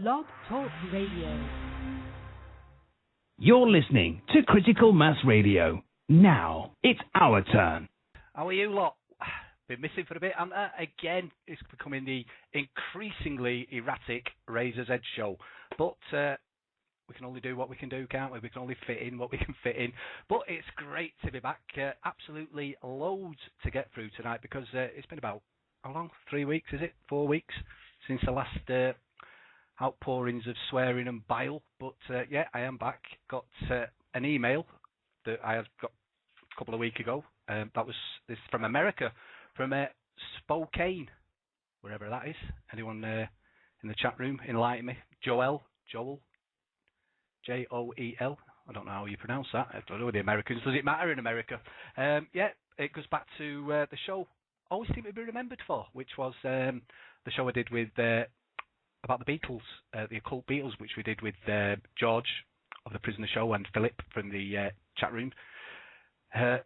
Blog Talk Radio. You're listening to Critical Mass Radio. Now, it's our turn. How are you lot? Been missing for a bit, and again, it's becoming the increasingly erratic Razor's Edge show. But we can only do what we can do, can't we? We can only fit in what we can fit in. But it's great to be back. Absolutely loads to get through tonight because it's been about, how long? 3 weeks, is it? 4 weeks since the last outpourings of swearing and bile. But yeah, I am back. Got an email that I had got a couple of weeks ago. This from America, from Spokane, wherever that is. Anyone in the chat room enlighten me? Joel, Joel. I don't know how you pronounce that. I don't know the Americans. Does it matter in America? Yeah, it goes back to the show I always seem to be remembered for, which was the show I did with about the Beatles, the occult Beatles, which we did with George of the Prisoner Show and Philip from the chat room,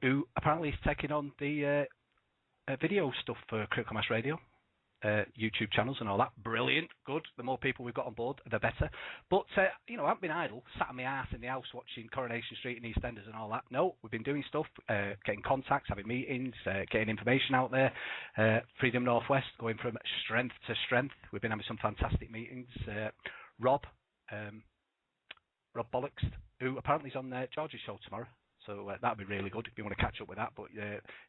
who apparently is taking on the video stuff for Critical Mass Radio. YouTube channels and all that. Brilliant, good. The more people we've got on board, the better. But, I haven't been idle, sat on my arse in the house watching Coronation Street and EastEnders and all that. No, we've been doing stuff, getting contacts, having meetings, getting information out there. Freedom Northwest, going from strength to strength. We've been having some fantastic meetings. Rob Bollocks, who apparently is on George's show tomorrow. So that'd be really good if you want to catch up with that. But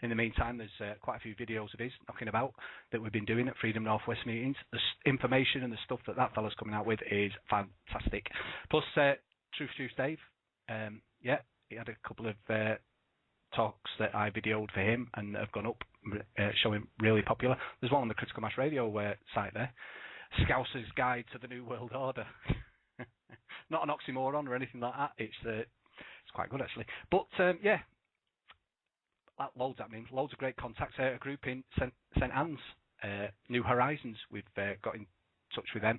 in the meantime, there's quite a few videos of his knocking about that we've been doing at Freedom Northwest meetings. The information and the stuff that fella's coming out with is fantastic. Plus, Truth Dave, yeah, he had a couple of talks that I videoed for him and have gone up, showing really popular. There's one on the Critical Mass Radio site there, Scouser's Guide to the New World Order. Not an oxymoron or anything like that. It's quite good, actually. But, yeah, loads happening. Loads of great contacts. A group in St Anne's, New Horizons. We've got in touch with them.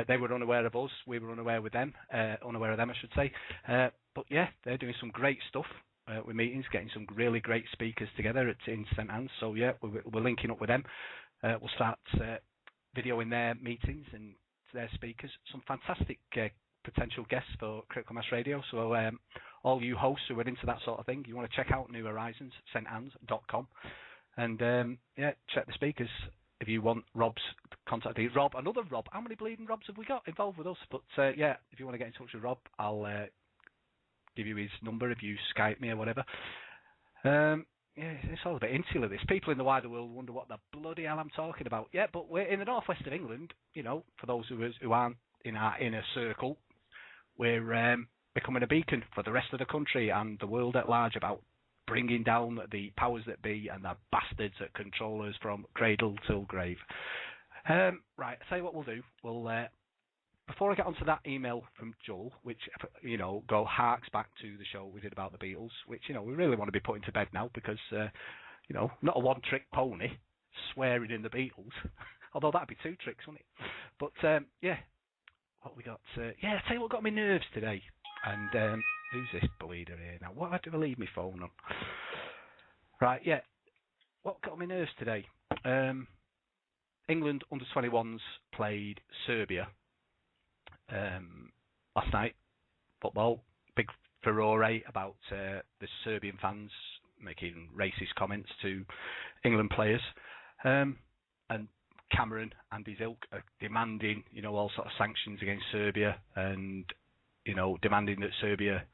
They were unaware of us. We were unaware of them, I should say. But, yeah, they're doing some great stuff with meetings, getting some really great speakers together in St Anne's. So, yeah, we're linking up with them. We'll start videoing their meetings and their speakers. Some fantastic potential guests for Critical Mass Radio. So all you hosts who are into that sort of thing, you want to check out New Horizons, StAnnes.com, and yeah, check the speakers if you want Rob's contact details. Rob, another Rob. How many bleeding Robs have we got involved with us? But yeah, if you want to get in touch with Rob, I'll give you his number if you Skype me or whatever. Yeah, it's all a bit insular, this. People in the wider world wonder what the bloody hell I'm talking about. Yeah, but we're in the northwest of England, for those who aren't in our inner circle. We're becoming a beacon for the rest of the country and the world at large about bringing down the powers that be and the bastards that control us from cradle till grave. Right, I'll tell you what we'll do. We'll before I get onto that email from Joel, which harks back to the show we did about the Beatles, which we really want to be putting to bed now because not a one-trick pony swearing in the Beatles, although that'd be 2 tricks, wouldn't it? But yeah. What we got? Yeah, I'll tell you what got me nerves today. And who's this bleeder here now? Why do I leave my phone on? Right, yeah. What got me nerves today? England under-21s played Serbia last night. Football. Big furore about the Serbian fans making racist comments to England players. And Cameron and his ilk are demanding, all sort of sanctions against Serbia and, demanding that Serbia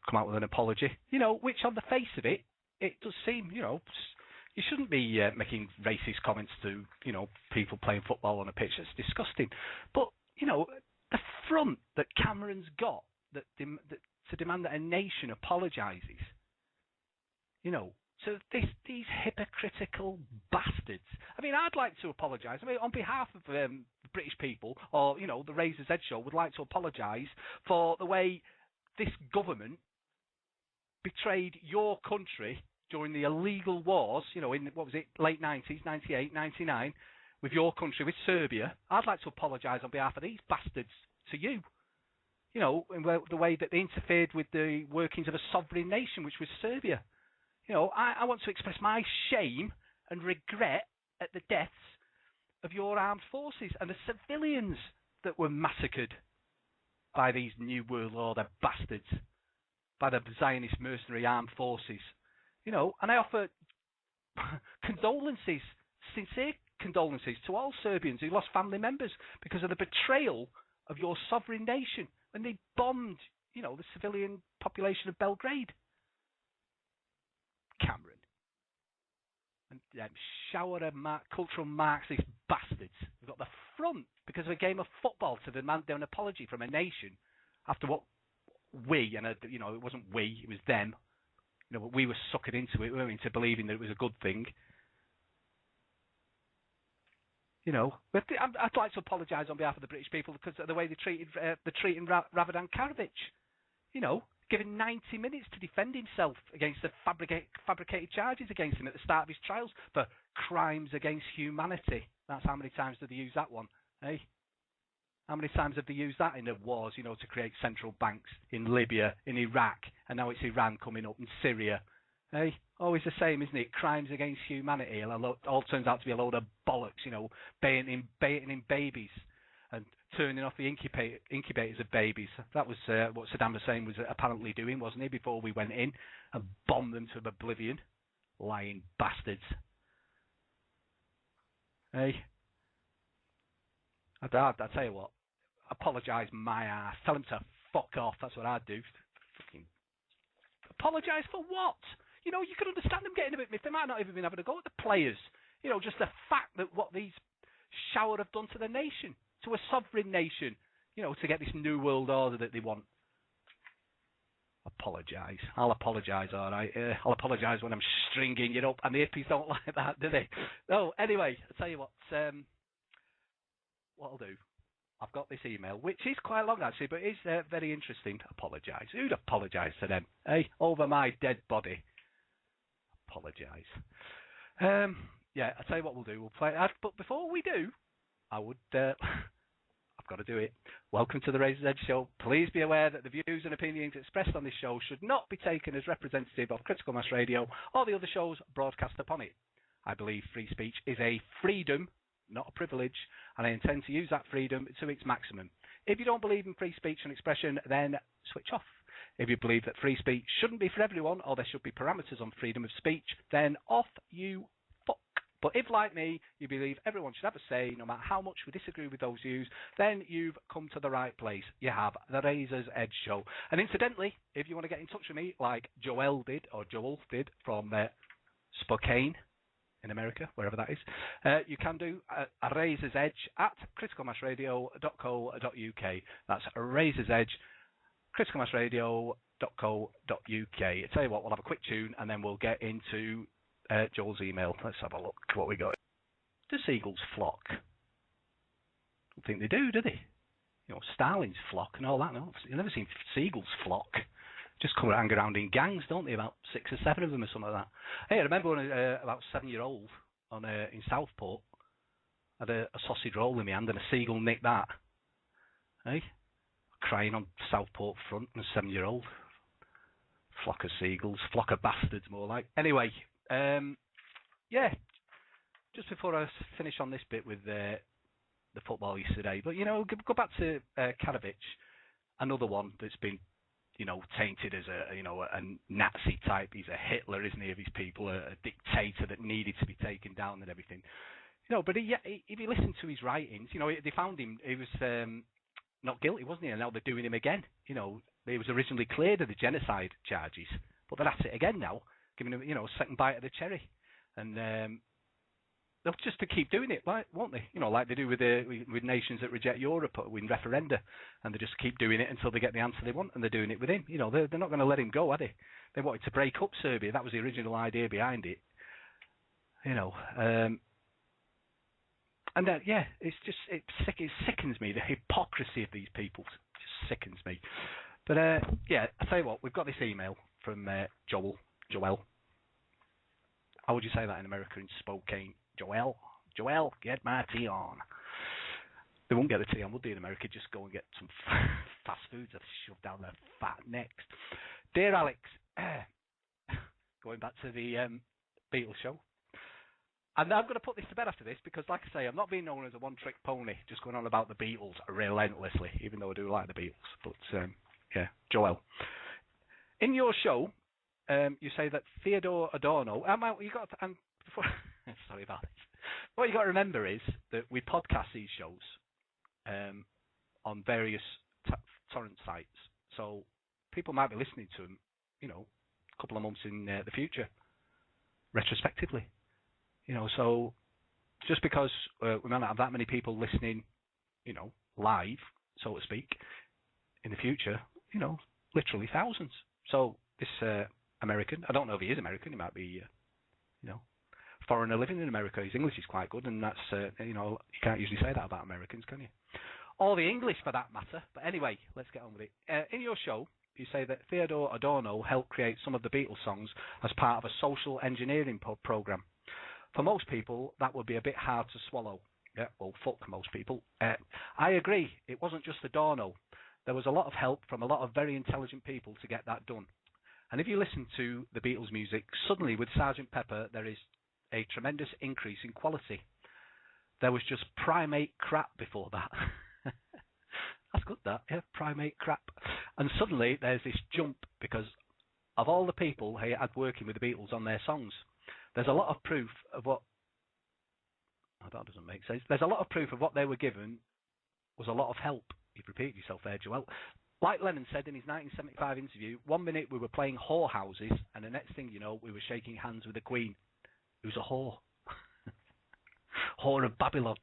come out with an apology, which on the face of it, it does seem, you shouldn't be making racist comments to, people playing football on a pitch. That's disgusting. But, the front that Cameron's got that to demand that a nation apologises, so these hypocritical bastards. I mean, I'd like to apologise. I mean, on behalf of the British people, or, the Razor's Edge show, would like to apologise for the way this government betrayed your country during the illegal wars, in, late 90s, 98, 99, with your country, with Serbia. I'd like to apologise on behalf of these bastards to you. In the way that they interfered with the workings of a sovereign nation, which was Serbia. I want to express my shame and regret at the deaths of your armed forces and the civilians that were massacred by these New World Order bastards, by the Zionist mercenary armed forces. And I offer condolences, sincere condolences to all Serbians who lost family members because of the betrayal of your sovereign nation when they bombed, the civilian population of Belgrade. Cameron. And shower of cultural Marxist bastards who've got the front because of a game of football to demand an apology from a nation after what we, and it wasn't we, it was them, but we were suckered into it, we were into believing that it was a good thing. But I'd like to apologise on behalf of the British people because of the way they treated Radovan Karadzic. Given 90 minutes to defend himself against the fabricated charges against him at the start of his trials for crimes against humanity. That's how many times did they use that one, eh? How many times have they used that in the wars, to create central banks in Libya, in Iraq, and now it's Iran coming up in Syria, eh? Always the same, isn't it? Crimes against humanity. It all turns out to be a load of bollocks, baiting in babies and turning off the incubators of babies. That was what Saddam Hussein was apparently doing, wasn't he, before we went in and bombed them to oblivion. Lying bastards. Hey? I'll tell you what. Apologise my ass. Tell him to fuck off. That's what I'd do. Fucking apologise for what? You can understand them getting a bit miffed. They might not even been having a go at the players. Just the fact that what these shower have done to the nation, to a sovereign nation, to get this new world order that they want. Apologise. I'll apologise, all right. I'll apologise when I'm stringing you up, and the hippies don't like that, do they? No, anyway, I'll tell you what I'll do. I've got this email, which is quite long, actually, but it's very interesting. Apologise. Who'd apologise to them? Hey, over my dead body. Apologise. Yeah, I'll tell you what we'll do. We'll play. But before we do, I would... I've got to do it. Welcome to the Razor's Edge Show. Please be aware that the views and opinions expressed on this show should not be taken as representative of Critical Mass Radio or the other shows broadcast upon it. I believe free speech is a freedom, not a privilege, and I intend to use that freedom to its maximum. If you don't believe in free speech and expression, then switch off. If you believe that free speech shouldn't be for everyone, or there should be parameters on freedom of speech, then off you fuck. But if, like me, you believe everyone should have a say, no matter how much we disagree with those views, then you've come to the right place. You have the Razor's Edge Show. And incidentally, if you want to get in touch with me, like Joel did from Spokane, in America, wherever that is, you can do a Razor's Edge at criticalmassradio.co.uk. That's a Razor's Edge, criticalmassradio.co.uk. I tell you what, we'll have a quick tune and then we'll get into Joel's email. Let's have a look what we got. Do seagulls flock? I don't think they do they? Starlings flock and all that. No, you've never seen seagulls flock. Just come hang around in gangs, don't they? About 6 or 7 of them or something like that. Hey, I remember when about 7-year-old in Southport, I had a sausage roll in my hand and a seagull nicked that. Hey? Crying on Southport front and a 7-year-old. Flock of seagulls, flock of bastards more like. Anyway, yeah, just before I finish on this bit with the football yesterday, but go back to Karadzic, another one that's been tainted as a Nazi type. He's a Hitler, isn't he, of his people, a dictator that needed to be taken down and everything. But if you listen to his writings, they found him, he was not guilty, wasn't he? And now they're doing him again. He was originally cleared of the genocide charges, but they're at it again now, giving him, a second bite of the cherry. And they'll just to keep doing it, won't they? Like they do with nations that reject Europe or win referenda, and they just keep doing it until they get the answer they want, and they're doing it with him. They're not going to let him go, are they? They wanted to break up Serbia. That was the original idea behind it. And it sickens me. The hypocrisy of these people just sickens me. But I tell you what, we've got this email from Joel. How would you say that in America, in Spokane? Joel, get my tea on. They won't get the tea on, would they, in America? Just go and get some fast foods that shove down their fat necks. Dear Alex, going back to the Beatles show, And I'm going to put this to bed after this because, like I say, I'm not being known as a one-trick pony, just going on about the Beatles relentlessly, even though I do like the Beatles. But, yeah, Joel. In your show, you say that Theodore Adorno... sorry about this. What you got to remember is that we podcast these shows on various torrent sites. So people might be listening to them, a couple of months in the future, retrospectively. So just because we might not have that many people listening, live, so to speak, in the future, literally thousands. So this American, I don't know if he is American, he might be, foreigner living in America. His English is quite good, and that's, you can't usually say that about Americans, can you? Or the English, for that matter. But anyway, let's get on with it. In your show, you say that Theodore Adorno helped create some of the Beatles songs as part of a social engineering program. For most people, that would be a bit hard to swallow. Yeah, well, fuck most people. I agree. It wasn't just Adorno. There was a lot of help from a lot of very intelligent people to get that done. And if you listen to the Beatles music, suddenly with Sgt. Pepper, there is a tremendous increase in quality. There was just primate crap before that. That's good, that. Yeah, primate crap. And suddenly there's this jump because of all the people he had working with the Beatles on their songs. There's a lot of proof of what... Oh, that doesn't make sense. There's a lot of proof of what they were given was a lot of help. You've repeated yourself there, Joel. Like Lennon said in his 1975 interview, 1 minute we were playing whorehouses, and the next thing you know, we were shaking hands with the Queen, who's a whore. Whore of Babylon.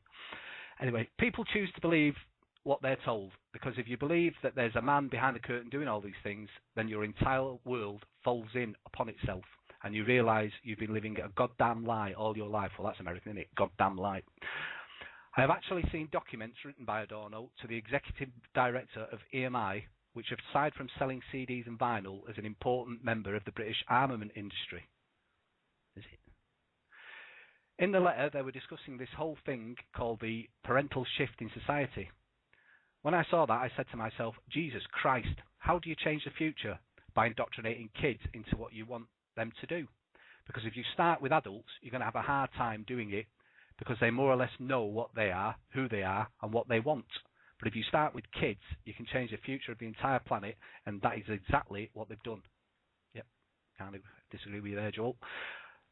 Anyway, people choose to believe what they're told, because if you believe that there's a man behind the curtain doing all these things, then your entire world folds in upon itself, and you realise you've been living a goddamn lie all your life. Well, that's American, isn't it? Goddamn lie. I have actually seen documents written by Adorno to the executive director of EMI, which, aside from selling CDs and vinyl, is an important member of the British armament industry. Is it? In the letter, they were discussing this whole thing called the parental shift in society. When I saw that, I said to myself, Jesus Christ, how do you change the future? By indoctrinating kids into what you want them to do. Because if you start with adults, you're going to have a hard time doing it, because they more or less know what they are, who they are, and what they want. But if you start with kids, you can change the future of the entire planet, and that is exactly what they've done. Yep, kind of disagree with you there, Joel.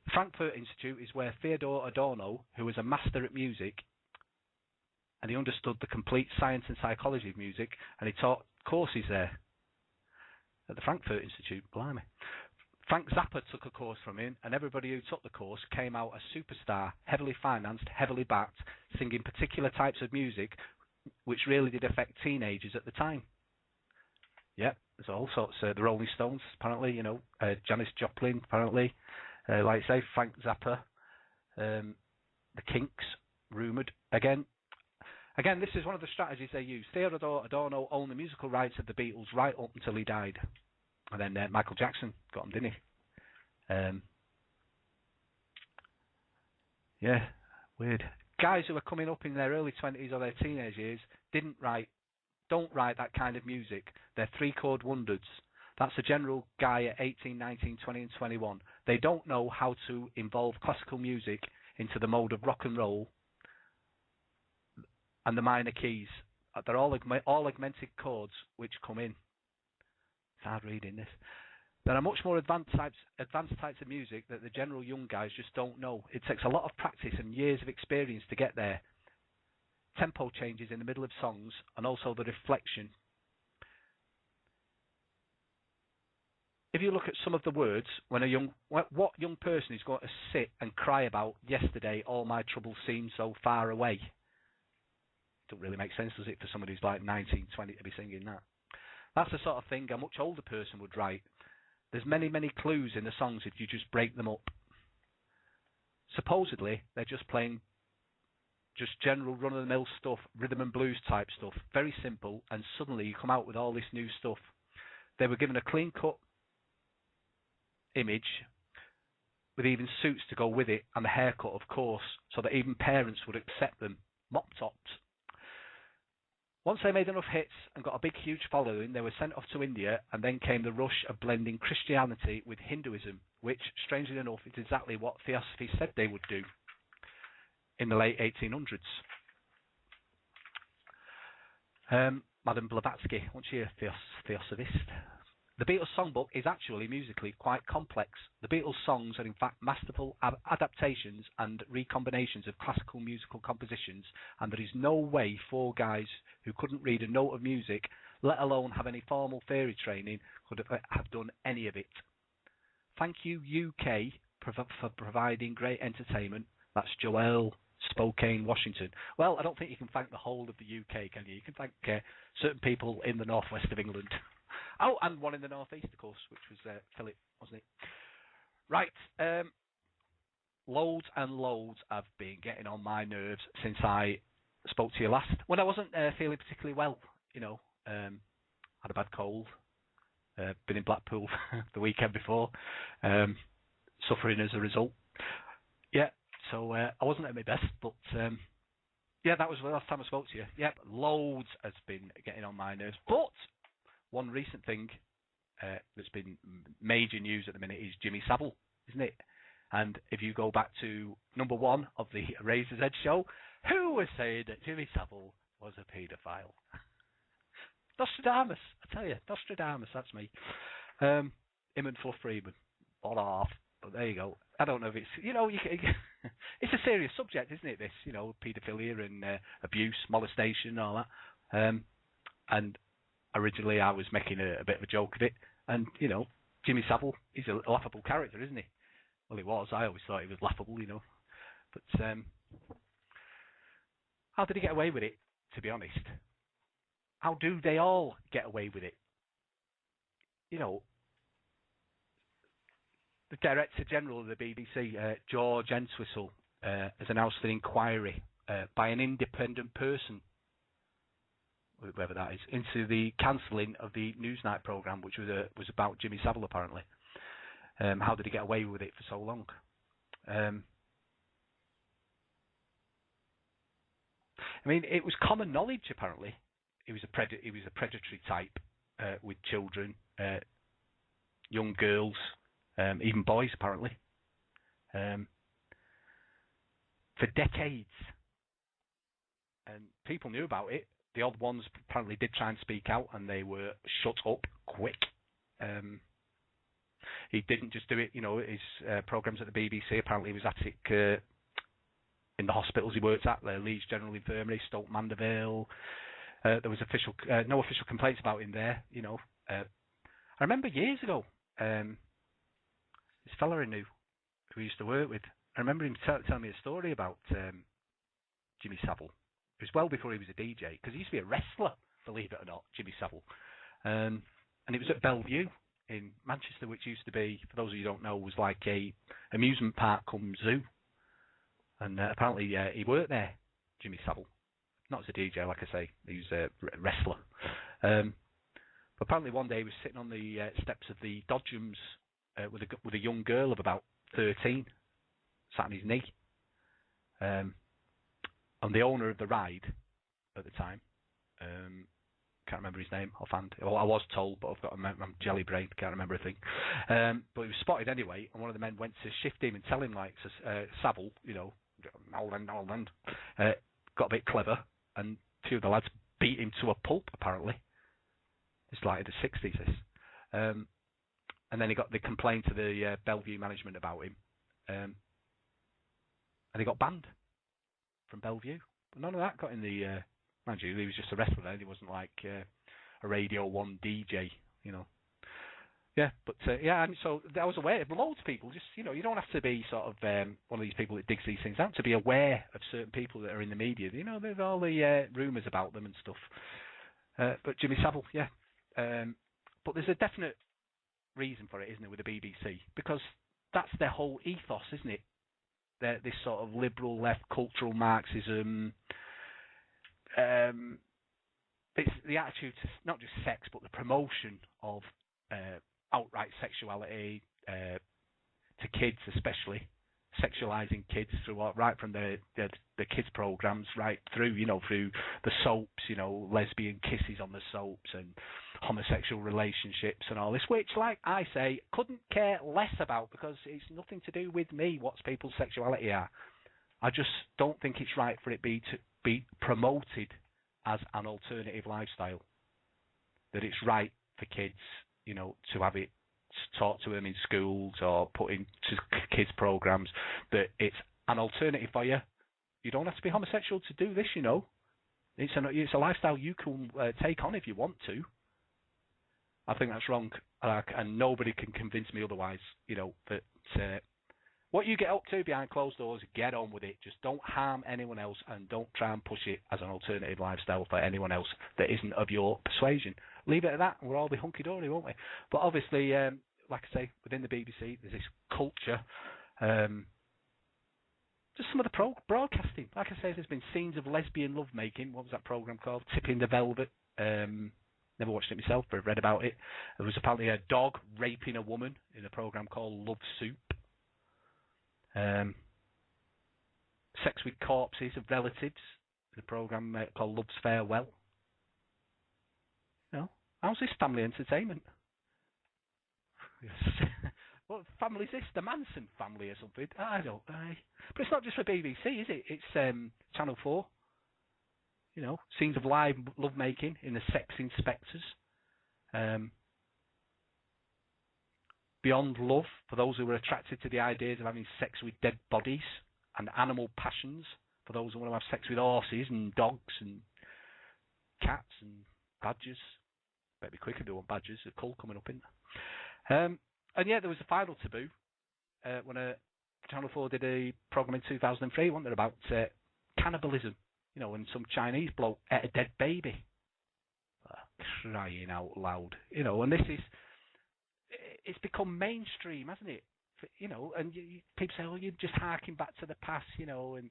The Frankfurt Institute is where Theodore Adorno, who was a master at music, and he understood the complete science and psychology of music, and he taught courses there at the Frankfurt Institute. Blimey. Frank Zappa took a course from him, and everybody who took the course came out a superstar, heavily financed, heavily backed, singing particular types of music which really did affect teenagers at the time. Yep, there's all sorts. The Rolling Stones, apparently, Janis Joplin, apparently, like I say, Frank Zappa, the Kinks, rumoured. Again, this is one of the strategies they used. Theodore Adorno owned the musical rights of the Beatles right up until he died. And then Michael Jackson got him, didn't he? Yeah, weird. Guys who are coming up in their early 20s or their teenage years don't write that kind of music. They're three-chord wonders. That's the general guy at 18, 19, 20 and 21. They don't know how to involve classical music into the mode of rock and roll and the minor keys. They're all augmented chords which come in. It's hard reading this. There are much more advanced types of music that the general young guys just don't know. It takes a lot of practice and years of experience to get there. Tempo changes in the middle of songs, and also the reflection. If you look at some of the words, what young person is going to sit and cry about yesterday, all my troubles seem so far away? Doesn't really make sense, does it, for somebody who's like 19, 20 to be singing that? That's the sort of thing a much older person would write. There's many, many clues in the songs if you just break them up. Supposedly, they're just playing just general run-of-the-mill stuff, rhythm and blues type stuff, very simple, and suddenly you come out with all this new stuff. They were given a clean-cut image with even suits to go with it, and the haircut, of course, so that even parents would accept them. Mop-tops. Once they made enough hits and got a big, huge following, they were sent off to India, and then came the rush of blending Christianity with Hinduism, which, strangely enough, is exactly what Theosophy said they would do. in the late 1800s. Madame Blavatsky, wasn't she a theosophist? The Beatles songbook is actually musically quite complex. The Beatles songs are in fact masterful adaptations and recombinations of classical musical compositions, and there is no way four guys who couldn't read a note of music, let alone have any formal theory training, could have done any of it. Thank you, UK, for providing great entertainment. That's Joelle, Spokane, Washington. Well, I don't think you can thank the whole of the UK, can you? You can thank certain people in the northwest of England. Oh, and one in the northeast, of course, which was Philip, wasn't it? Right. Loads and loads have been getting on my nerves since I spoke to you last. When I wasn't feeling particularly well, had a bad cold. Been in Blackpool the weekend before, suffering as a result. Yeah, so I wasn't at my best, but that was the last time I spoke to you. Yeah, loads has been getting on my nerves. But one recent thing that's been major news at the minute is Jimmy Saville, isn't it? And if you go back to number 1 of the Razor's Edge show, who was saying that Jimmy Saville was a paedophile? Nostradamus, I tell you, Nostradamus, that's me. Him and Fluff Freeman, bought off. But there you go. I don't know if it's, it's a serious subject, isn't it, this, paedophilia and abuse, molestation and all that. And originally I was making a bit of a joke of it. And, Jimmy Saville, he's a laughable character, isn't he? Well, he was. I always thought he was laughable, But how did he get away with it, to be honest? How do they all get away with it? The Director General of the BBC, George Entwistle, has announced an inquiry by an independent person, whoever that is, into the cancelling of the Newsnight programme, which was about Jimmy Saville, apparently. How did he get away with it for so long? It was common knowledge, apparently. He was a predatory type with children, young girls, even boys, apparently, for decades. And people knew about it. The odd ones apparently did try and speak out, and they were shut up quick. He didn't just do it, his programmes at the BBC, apparently he was at it in the hospitals he worked at, the Leeds General Infirmary, Stoke Mandeville. There was no official complaints about him there, I remember years ago, this fella I knew, who he used to work with, I remember him telling me a story about Jimmy Saville. It was well before he was a DJ, because he used to be a wrestler, believe it or not, Jimmy Saville. And it was at Bellevue in Manchester, which used to be, for those of you who don't know, was like a amusement park cum zoo. And apparently he worked there, Jimmy Saville. Not as a DJ, like I say, he was a wrestler. But apparently one day he was sitting on the steps of the Dodgems with a young girl of about 13, sat on his knee. And the owner of the ride at the time, can't remember his name offhand. Well, I was told, but I'm jelly brain, can't remember a thing. But he was spotted anyway, and one of the men went to shift him and tell him, like, Saville, Nolan, got a bit clever, and two of the lads beat him to a pulp, apparently. It's like the 60s, this. And then he got the complaint to the Bellevue management about him, and he got banned from Bellevue. But none of that got in the... mind you, he was just a wrestler then. He wasn't like a Radio 1 DJ, Yeah, but and so I was aware of loads of people. Just, you don't have to be sort of one of these people that digs these things out to be aware of certain people that are in the media. There's all the rumours about them and stuff. But Jimmy Saville, yeah. But there's a definite reason for it, isn't it, with the BBC? Because that's their whole ethos, isn't it? This sort of liberal left cultural Marxism. It's the attitude to not just sex, but the promotion of outright sexuality to kids, especially sexualizing kids right from the kids programs right through, through the soaps, lesbian kisses on the soaps and homosexual relationships and all this, which, like I say, couldn't care less about because it's nothing to do with me what people's sexuality are. I just don't think it's right for it to be promoted as an alternative lifestyle. That it's right for kids, to have it taught to them in schools or put into kids' programs, that it's an alternative for you. You don't have to be homosexual to do this, It's a lifestyle you can take on if you want to. I think that's wrong, and nobody can convince me otherwise, that what you get up to behind closed doors, get on with it. Just don't harm anyone else, and don't try and push it as an alternative lifestyle for anyone else that isn't of your persuasion. Leave it at that, and we'll all be hunky-dory, won't we? But obviously, like I say, within the BBC, there's this culture. Just some of the broadcasting. Like I say, there's been scenes of lesbian lovemaking. What was that programme called? Tipping the Velvet. Never watched it myself, but I've read about it. There was apparently a dog raping a woman in a programme called Love Soup. Sex with corpses of relatives in a programme called Love's Farewell. How's this family entertainment? What family is this? The Manson family or something? I don't know. But it's not just for BBC, is it? It's Channel 4. Scenes of live lovemaking in the Sex Inspectors. Beyond Love, for those who are attracted to the ideas of having sex with dead bodies, and Animal Passions, for those who want to have sex with horses and dogs and cats and badgers. Better be quicker doing badgers. There's a cull coming up in there. And yeah, there was a final taboo when Channel 4 did a programme in 2003, wasn't there, about cannibalism. When some Chinese bloke ate a dead baby. Crying out loud. And this is... It's become mainstream, hasn't it? And people say, "Oh, you're just harking back to the past," and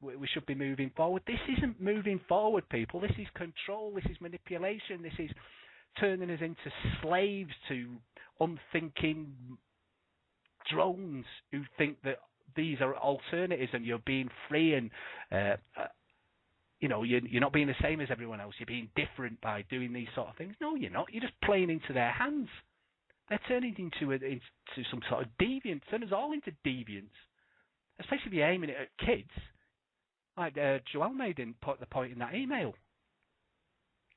we should be moving forward. This isn't moving forward, people. This is control. This is manipulation. This is turning us into slaves to unthinking drones who think that these are alternatives and you're being free and you're not being the same as everyone else. You're being different by doing these sort of things. No, you're not. You're just playing into their hands. They're turning into some sort of deviant. Turn us all into deviants, especially if you're aiming it at kids. Like Joelle made the point in that email.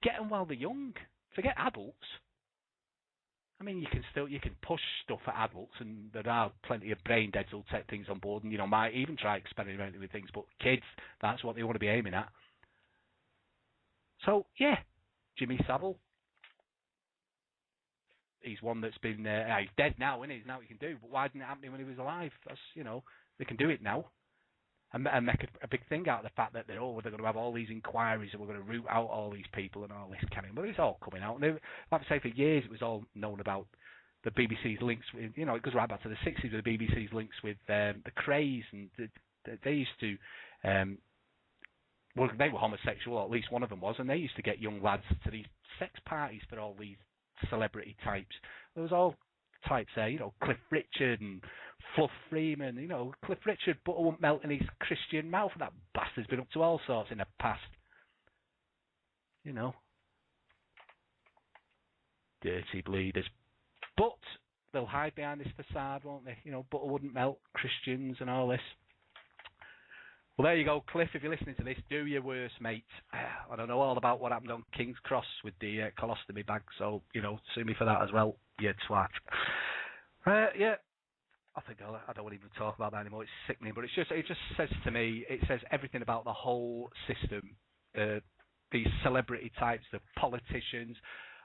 Get them while they're young. Forget adults. I mean, you can push stuff at adults, and there are plenty of brain deads who'll take things on board, and might even try experimenting with things. But kids, that's what they want to be aiming at. So yeah, Jimmy Saville. He's one that's been he's dead now, isn't he? There's nothing he can do. But why didn't it happen when he was alive? That's they can do it now, and make a big thing out of the fact that they're going to have all these inquiries and we're going to root out all these people and all this kind of. But it's all coming out. And like I say, for years it was all known about the BBC's links with. It goes right back to the 60s with the BBC's links with the Krays, and they used to. Well, they were homosexual, or at least one of them was, and they used to get young lads to these sex parties for all these celebrity types. There was all types there, Cliff Richard and Fluff Freeman, Cliff Richard, butter won't melt in his Christian mouth. That bastard's been up to all sorts in the past. Dirty bleeders. But they'll hide behind this facade, won't they? Butter wouldn't melt, Christians and all this. Well, there you go, Cliff. If you're listening to this, do your worst, mate. I don't know all about what happened on King's Cross with the colostomy bag, so, sue me for that as well, you twat. Yeah, I think I don't want to even talk about that anymore. It's sickening, but it just says to me, it says everything about the whole system. These celebrity types, the politicians,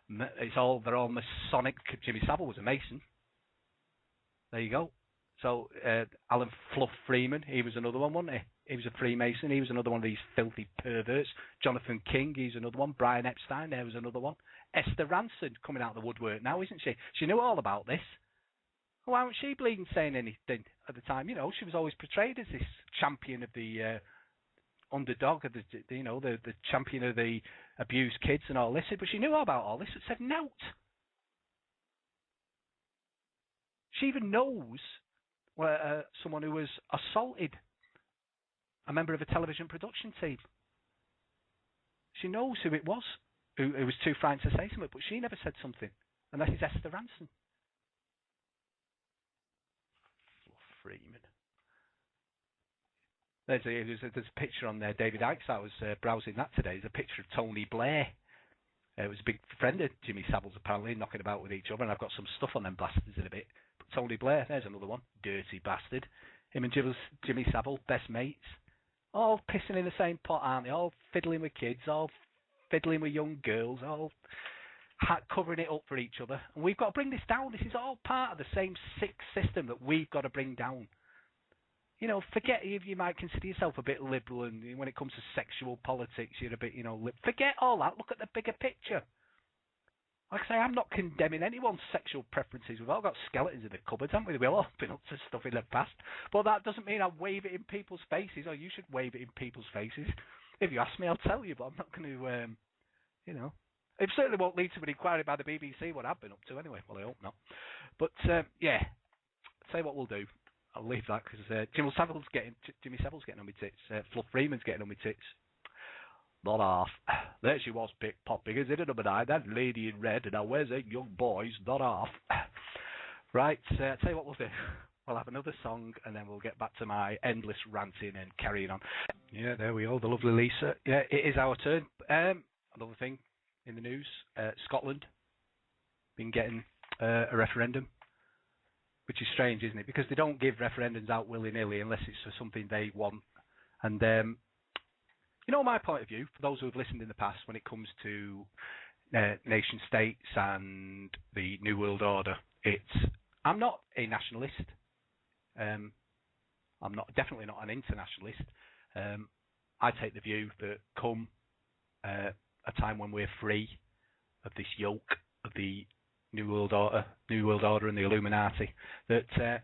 they're all Masonic. Jimmy Savile was a Mason. There you go. So Alan Fluff Freeman, he was another one, wasn't he? He was a Freemason. He was another one of these filthy perverts. Jonathan King, he's another one. Brian Epstein, there was another one. Esther Ranson coming out of the woodwork now, isn't she? She knew all about this. Why wasn't she bleeding saying anything at the time? She was always portrayed as this champion of the underdog, of the champion of the abused kids and all this. But she knew all about all this. It said note. She even knows someone who was assaulted, a member of a television production team. She knows who it was, who was too frightened to say something, but she never said something. And that is Esther Ranson. Freeman. There's a picture on there, David Icke's. I was browsing that today. There's a picture of Tony Blair. It was a big friend of Jimmy Savile's, apparently, knocking about with each other, and I've got some stuff on them bastards in a bit. But Tony Blair, there's another one. Dirty bastard. Him and Jimmy Savile, best mates. All pissing in the same pot, aren't they? All fiddling with kids, all fiddling with young girls, all covering it up for each other. And we've got to bring this down. This is all part of the same sick system that we've got to bring down. You know, forget if you might consider yourself a bit liberal, and when it comes to sexual politics, you're a bit, forget all that. Look at the bigger picture. Like I say, I'm not condemning anyone's sexual preferences. We've all got skeletons in the cupboards, haven't we? We've all been up to stuff in the past. But that doesn't mean I wave it in people's faces, or you should wave it in people's faces. If you ask me, I'll tell you, but I'm not going to, It certainly won't lead to an inquiry by the BBC, what I've been up to anyway. Well, I hope not. But, say what we'll do. I'll leave that, because Jimmy Savile's getting on my tits. Fluff Freeman's getting on my tits. Not half. There she was, pop figures in at number 9. That lady in red, and now where's it, young boys? Not half. Right, tell you what we'll do. We'll have another song, and then we'll get back to my endless ranting and carrying on. Yeah, there we go, the lovely Lisa. Yeah, it is our turn. Another thing in the news, Scotland been getting a referendum, which is strange, isn't it? Because they don't give referendums out willy-nilly unless it's for something they want. And my point of view, for those who have listened in the past, when it comes to nation states and the New World Order, I'm not a nationalist. I'm definitely not an internationalist. I take the view that come a time when we're free of this yoke of the New World Order and the Illuminati, that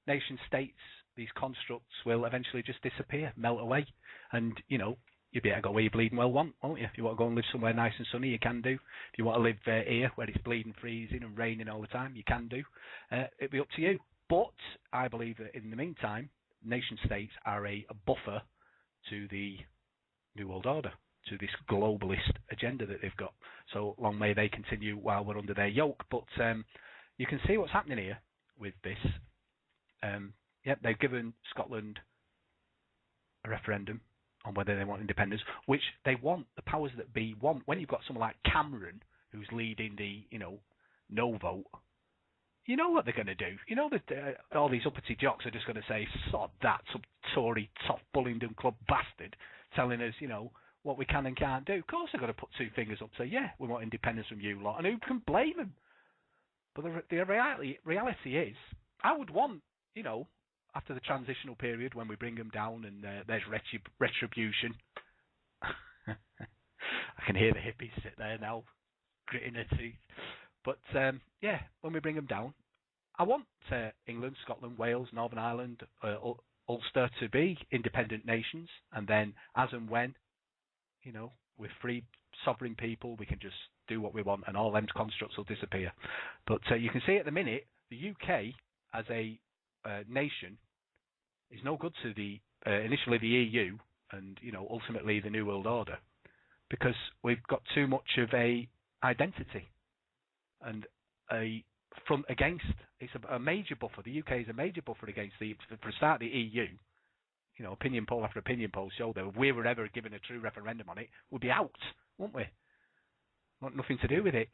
nation states, these constructs, will eventually just disappear, melt away, and you'd be able to go where you bleeding well want, won't you? If you want to go and live somewhere nice and sunny, you can do. If you want to live here where it's bleeding, freezing and raining all the time, you can do. It'd be up to you. But I believe that in the meantime, nation states are a buffer to the New World Order, to this globalist agenda that they've got. So long may they continue while we're under their yoke. But you can see what's happening here with this. They've given Scotland a referendum on whether they want independence, which they want, the powers that be want. When you've got someone like Cameron who's leading the, no vote, you know what they're going to do. You know that all these uppity jocks are just going to say, sod that, some Tory top Bullingdon Club bastard telling us, what we can and can't do. Of course they're going to put two fingers up and say, yeah, we want independence from you lot, and who can blame them? But the reality is, I would want, after the transitional period when we bring them down and there's retribution. I can hear the hippies sit there now, gritting their teeth. But, when we bring them down, I want England, Scotland, Wales, Northern Ireland, Ulster to be independent nations. And then, as and when, we're free, sovereign people, we can just do what we want and all them constructs will disappear. But you can see at the minute, the UK as a nation is no good to the initially the EU and ultimately the New World Order, because we've got too much of a identity and a front against. It's a major buffer. The UK is a major buffer against for a start, the EU. Opinion poll after opinion poll show that if we were ever given a true referendum on it, we'd be out, wouldn't we? Want nothing to do with it.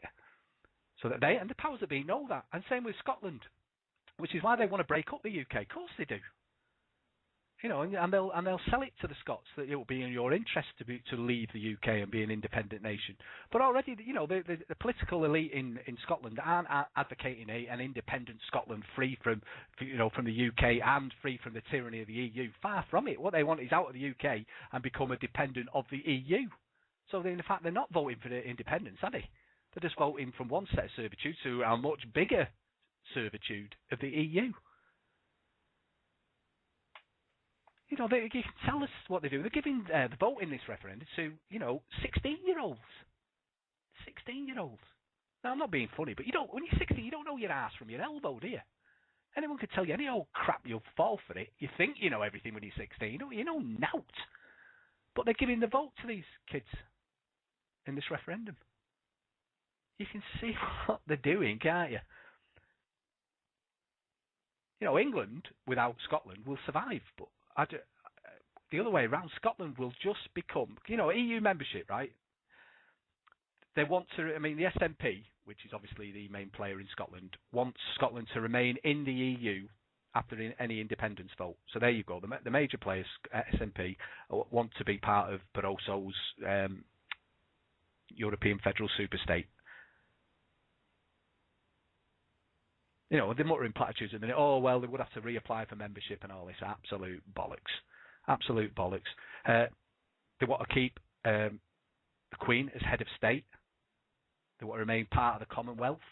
So that they and the powers that be know that, and same with Scotland, which is why they want to break up the UK. Of course they do. And they'll sell it to the Scots that it will be in your interest to leave the UK and be an independent nation. But already, the political elite in Scotland aren't advocating an independent Scotland free from the UK and free from the tyranny of the EU. Far from it. What they want is out of the UK and become a dependent of the EU. So in fact, they're not voting for the independence, are they? They're just voting from one set of servitude to a much bigger servitude of the EU. You can tell us what they do. They're giving the vote in this referendum to, 16-year-olds. 16-year-olds. Now, I'm not being funny, but when you're 16, you don't know your ass from your elbow, do you? Anyone could tell you any old crap, you'll fall for it. You think you know everything when you're 16. You know nout. But they're giving the vote to these kids in this referendum. You can see what they're doing, can't you? England without Scotland will survive, but the other way around. Scotland will just become, EU membership, right? They want to, the SNP, which is obviously the main player in Scotland, wants Scotland to remain in the EU after any independence vote. So there you go. The major players, SNP, want to be part of Barroso's European federal superstate. They're muttering platitudes at the minute. Oh, well, they would have to reapply for membership and all this. Absolute bollocks. Absolute bollocks. They want to keep the Queen as head of state. They want to remain part of the Commonwealth.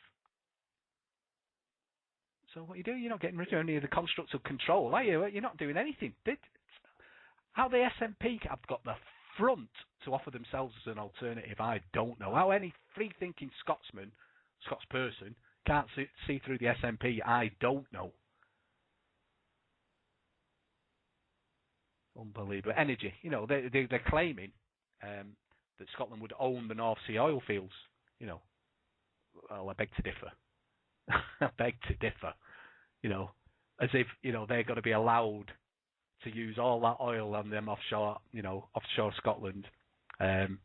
So what you do, you're not getting rid of any of the constructs of control, are you? You're not doing anything. How the SNP have got the front to offer themselves as an alternative, I don't know. How any free-thinking Scotsperson can't see through the SNP, I don't know. Unbelievable. Energy, they're claiming that Scotland would own the North Sea oil fields. Well, I beg to differ. I beg to differ. As if they're going to be allowed to use all that oil on them offshore Scotland, to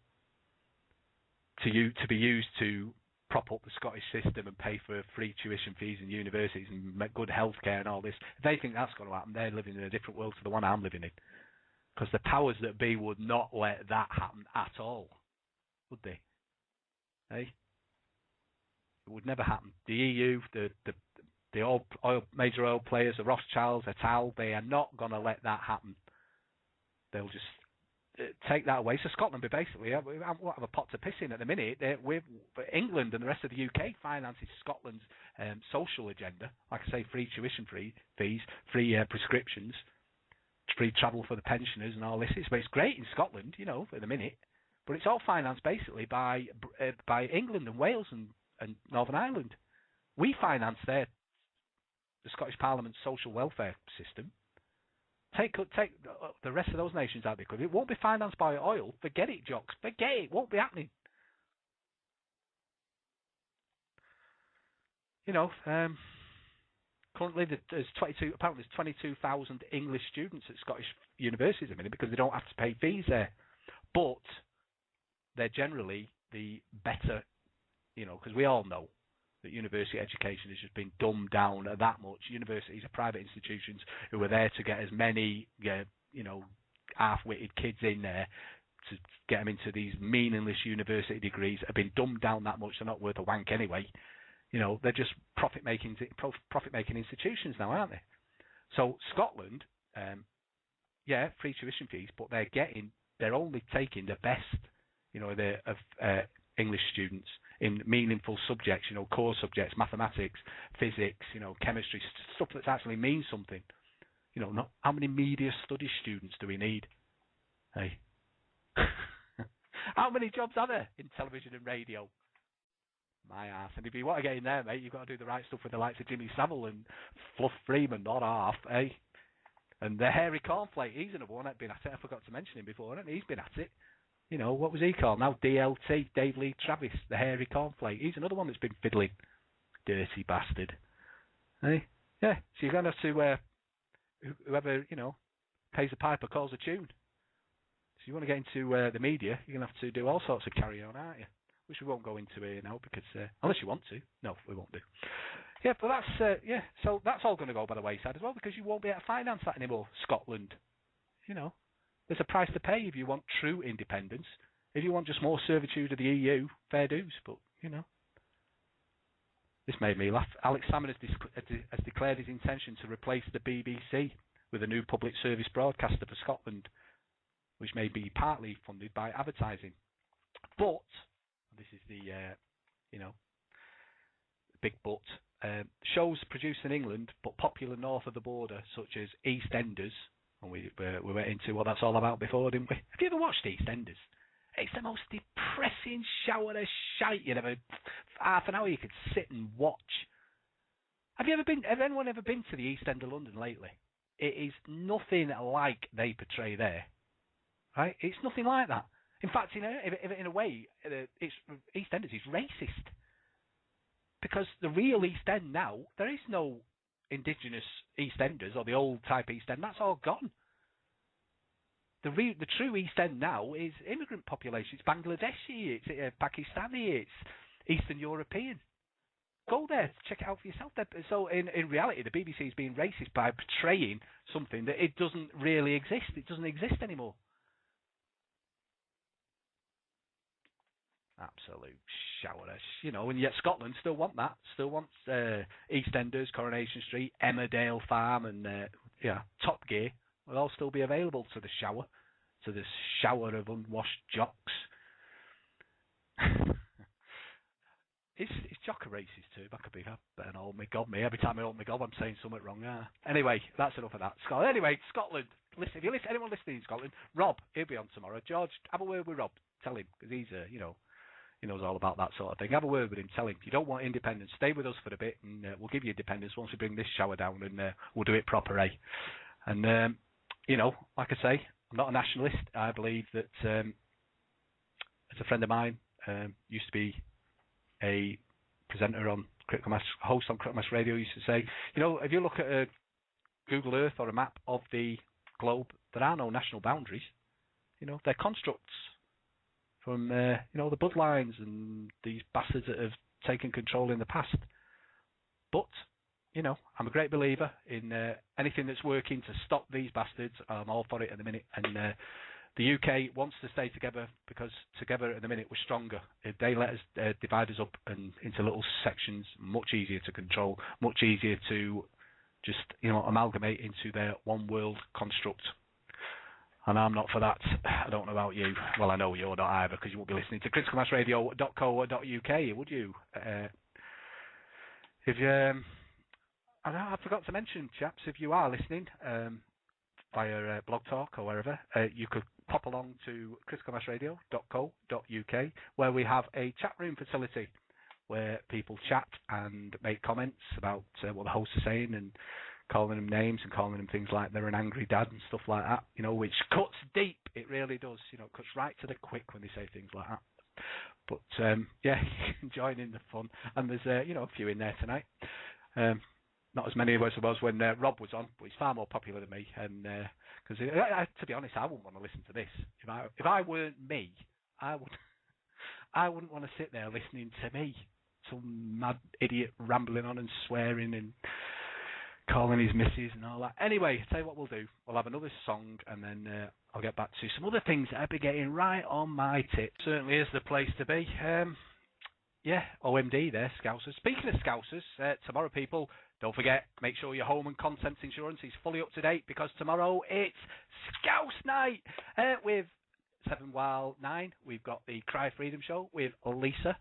be used to prop up the Scottish system and pay for free tuition fees in universities and make good healthcare and all this. If they think that's going to happen, they're living in a different world to the one I'm living in. Because the powers that be would not let that happen at all, would they? Hey? It would never happen. The EU, the major oil players, the Rothschilds, et al., they are not going to let that happen. They'll just take that away. So Scotland, basically, we'll have a pot to piss in at the minute. England and the rest of the UK finances Scotland's social agenda. Like I say, free tuition fees, free prescriptions, free travel for the pensioners and all this. It's great in Scotland, at the minute. But it's all financed basically by England and Wales and Northern Ireland. We finance the Scottish Parliament's social welfare system. Take the rest of those nations out because it won't be financed by oil. Forget it, jocks. Forget it. It won't be happening. Currently there's 22,000 English students at Scottish universities at the minute because they don't have to pay fees there. But they're generally the better, because we all know that university education has just been dumbed down that much. Universities are private institutions who are there to get as many, half-witted kids in there to get them into these meaningless university degrees. Have been dumbed down that much; they're not worth a wank anyway. They're just profit-making institutions now, aren't they? So Scotland, free tuition fees, but they're only taking the best, of English students in meaningful subjects, core subjects, mathematics, physics, chemistry, stuff that actually means something. Not how many media studies students do we need? Hey, how many jobs are there in television and radio? My ass. And if you want to get in there, mate, you've got to do the right stuff with the likes of Jimmy Saville and Fluff Freeman, not half, eh? And the hairy cornflake, he's another one that's been at it. I forgot to mention him before, hasn't he? He's been at it. What was he called? Now DLT, Dave Lee Travis, the hairy cornflake. He's another one that's been fiddling. Dirty bastard. Eh? Yeah, so you're going to have to, whoever, pays the piper calls a tune. So you want to get into the media, you're going to have to do all sorts of carry on, aren't you? Which we won't go into here now because, unless you want to. No, we won't do. Yeah, but that's, so that's all going to go by the wayside as well because you won't be able to finance that anymore, Scotland. There's a price to pay if you want true independence. If you want just more servitude of the EU, fair dues. But, this made me laugh. Alex Salmond has declared his intention to replace the BBC with a new public service broadcaster for Scotland, which may be partly funded by advertising. But, this is the, big but, shows produced in England but popular north of the border, such as EastEnders, and we went into what that's all about before, didn't we? Have you ever watched EastEnders? It's the most depressing shower of shite. Half an hour you could sit and watch. Have anyone ever been to the East End of London lately? It is nothing like they portray there. Right? It's nothing like that. In fact, in a way, EastEnders is racist. Because the real East End now, there is no indigenous EastEnders or the old type East End. That's all gone. the true East End now is immigrant population. It's Bangladeshi, it's Pakistani, it's Eastern European. Go there, check it out for yourself. So in reality, the BBC is being racist by portraying something that it doesn't really exist. It doesn't exist anymore. Absolute shower, and yet Scotland still want that. Still wants EastEnders, Coronation Street, Emmerdale Farm, and Top Gear will all still be available to the shower of unwashed jocks. Is Jock a racist too? That could be better hold me gob me. Every time I hold me gob, I'm saying something wrong. Anyway, that's enough of that. Scotland. Listen, if anyone listening in Scotland, Rob, he'll be on tomorrow. George, have a word with Rob. Tell him, because he's he knows all about that sort of thing. Have a word with him. Tell him you don't want independence. Stay with us for a bit, and we'll give you independence once we bring this shower down, and we'll do it proper, eh? And like I say, I'm not a nationalist. I believe that, as a friend of mine used to be a presenter on Critical Mass, host on Critical Mass Radio, used to say, if you look at a Google Earth or a map of the globe, there are no national boundaries. They're constructs from the bloodlines and these bastards that have taken control in the past. But I'm a great believer in anything that's working to stop these bastards. I'm all for it at the minute, and the UK wants to stay together because together at the minute we're stronger. If they let us divide us up and into little sections, much easier to control, much easier to just amalgamate into their one world construct. And I'm not for that. I don't know about you. Well, I know you're not either, because you won't be listening to criticalmassradio.co.uk, would you? I forgot to mention, chaps, if you are listening via Blog Talk or wherever, you could pop along to criticalmassradio.co.uk, where we have a chat room facility where people chat and make comments about what the hosts are saying, and calling them names and calling them things like they're an angry dad and stuff like that, which cuts deep. It really does. It cuts right to the quick when they say things like that. But, join in the fun. And there's, a few in there tonight. Not as many as there was when Rob was on, but he's far more popular than me. And because, to be honest, I wouldn't want to listen to this. If I weren't me, I wouldn't want to sit there listening to me, some mad idiot rambling on and swearing and calling his missus and all that. Anyway, tell you what we'll do. We'll have another song, and then I'll get back to some other things that I've been getting right on my tip. Certainly is the place to be. OMD there, Scousers. Speaking of Scousers, tomorrow, people, don't forget, make sure your home and contents insurance is fully up to date, because tomorrow it's Scouse Night with 7 while 9, we've got the Cry Freedom show with Lisa,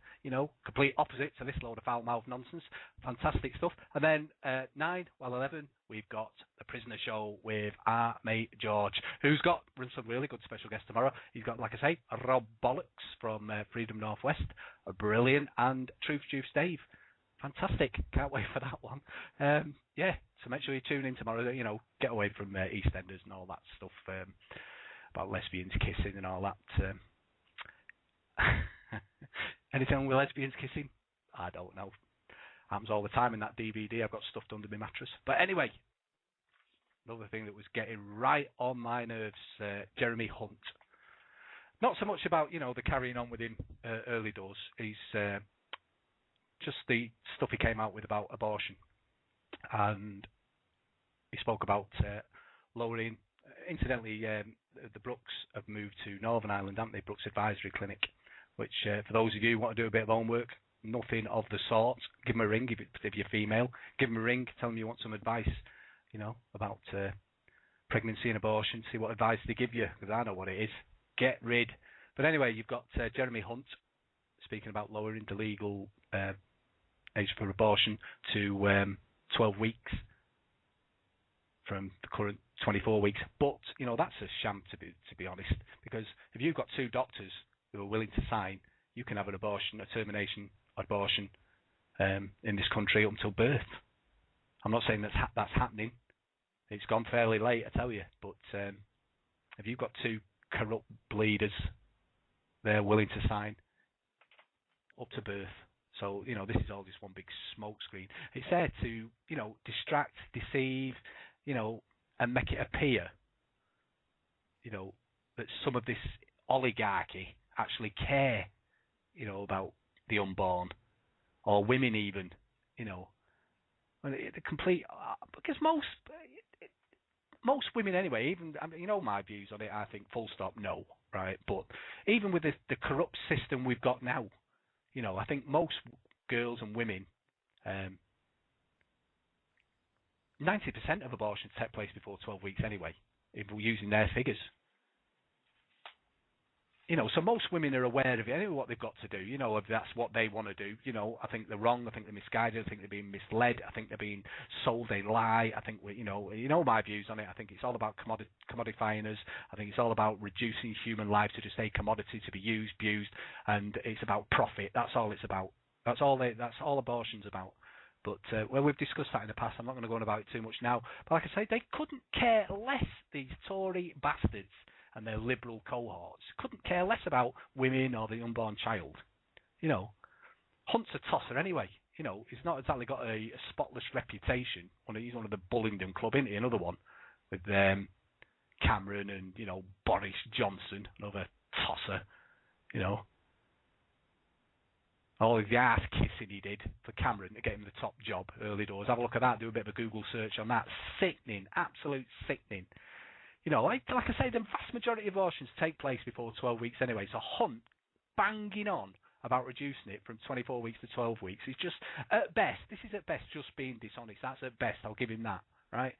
complete opposite to this load of foul-mouthed nonsense. Fantastic stuff. And then 9 while 11, we've got the Prisoner show with our mate George, who's got some really good special guests tomorrow. He's got, like I say, Rob Bollocks from Freedom Northwest, brilliant, and Truth Juice Dave. Fantastic. Can't wait for that one. So make sure you tune in tomorrow, get away from EastEnders and all that stuff. About lesbians kissing and all that. Anything with lesbians kissing? I don't know. Happens all the time in that DVD I've got stuffed under my mattress. But anyway, another thing that was getting right on my nerves, Jeremy Hunt. Not so much about, the carrying on with him early doors. He's just the stuff he came out with about abortion. And he spoke about lowering... Incidentally, the Brooks have moved to Northern Ireland, haven't they? Brooks Advisory Clinic, which, for those of you who want to do a bit of homework, nothing of the sort. Give them a ring if you're female. Give them a ring, tell them you want some advice, about pregnancy and abortion. See what advice they give you, because I know what it is. Get rid. But anyway, you've got Jeremy Hunt speaking about lowering the legal age for abortion to 12 weeks from the current 24 weeks. But, that's a sham, to be honest, because if you've got 2 doctors who are willing to sign, you can have an abortion, a termination abortion in this country up until birth. I'm not saying that's happening. It's gone fairly late, I tell you. But if you've got 2 corrupt bleeders, they're willing to sign up to birth. So, this is all just one big smoke screen. It's there to, distract, deceive, and make it appear, that some of this oligarchy actually care, about the unborn or women even, the complete because most women anyway, even my views on it, I think full stop no, right? But even with the corrupt system we've got now, I think most girls and women, 90% of abortions take place before 12 weeks anyway, if we're using their figures. So most women are aware of it, anyway, what they've got to do, if that's what they want to do. I think they're wrong, I think they're misguided, I think they're being misled, I think they're being sold a lie, I think, my views on it, I think it's all about commodifying us, I think it's all about reducing human life to just a commodity to be used, abused, and it's about profit, that's all it's about. That's all abortion's about. But we've discussed that in the past, I'm not going to go on about it too much now, but like I say, they couldn't care less, these Tory bastards, and their liberal cohorts couldn't care less about women or the unborn child. Hunt's a tosser anyway. He's not exactly got a spotless reputation. He's one of the Bullingdon Club, isn't he? Another one with Cameron and Boris Johnson, another tosser. All the ass kissing he did for Cameron to get him the top job early doors. Have a look at that. Do a bit of a Google search on that. Sickening, absolute sickening. Like I say, the vast majority of abortions take place before 12 weeks anyway. So Hunt banging on about reducing it from 24 weeks to 12 weeks is just, at best, just being dishonest. That's at best, I'll give him that, right?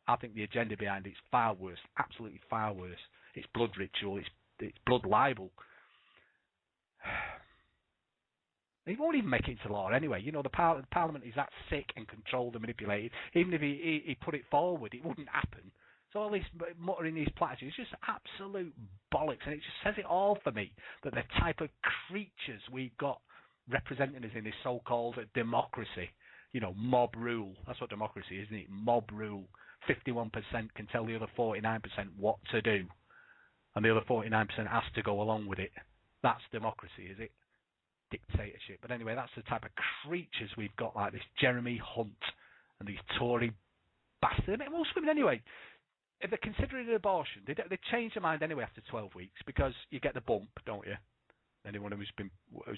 I think the agenda behind it's far worse, absolutely far worse. It's blood ritual, it's blood libel. He won't even make it into law anyway. The Parliament is that sick and controlled and manipulated. Even if he put it forward, it wouldn't happen. So all this muttering these platitudes is just absolute bollocks, and it just says it all for me, that the type of creatures we've got representing us in this so-called democracy, mob rule. That's what democracy is, isn't it? Mob rule. 51% can tell the other 49% what to do, and the other 49% has to go along with it. That's democracy, is it? Dictatorship. But anyway, that's the type of creatures we've got, like this Jeremy Hunt and these Tory bastards. Most women anyway, if they're considering an abortion, they change their mind anyway after 12 weeks, because you get the bump, don't you? Anyone who's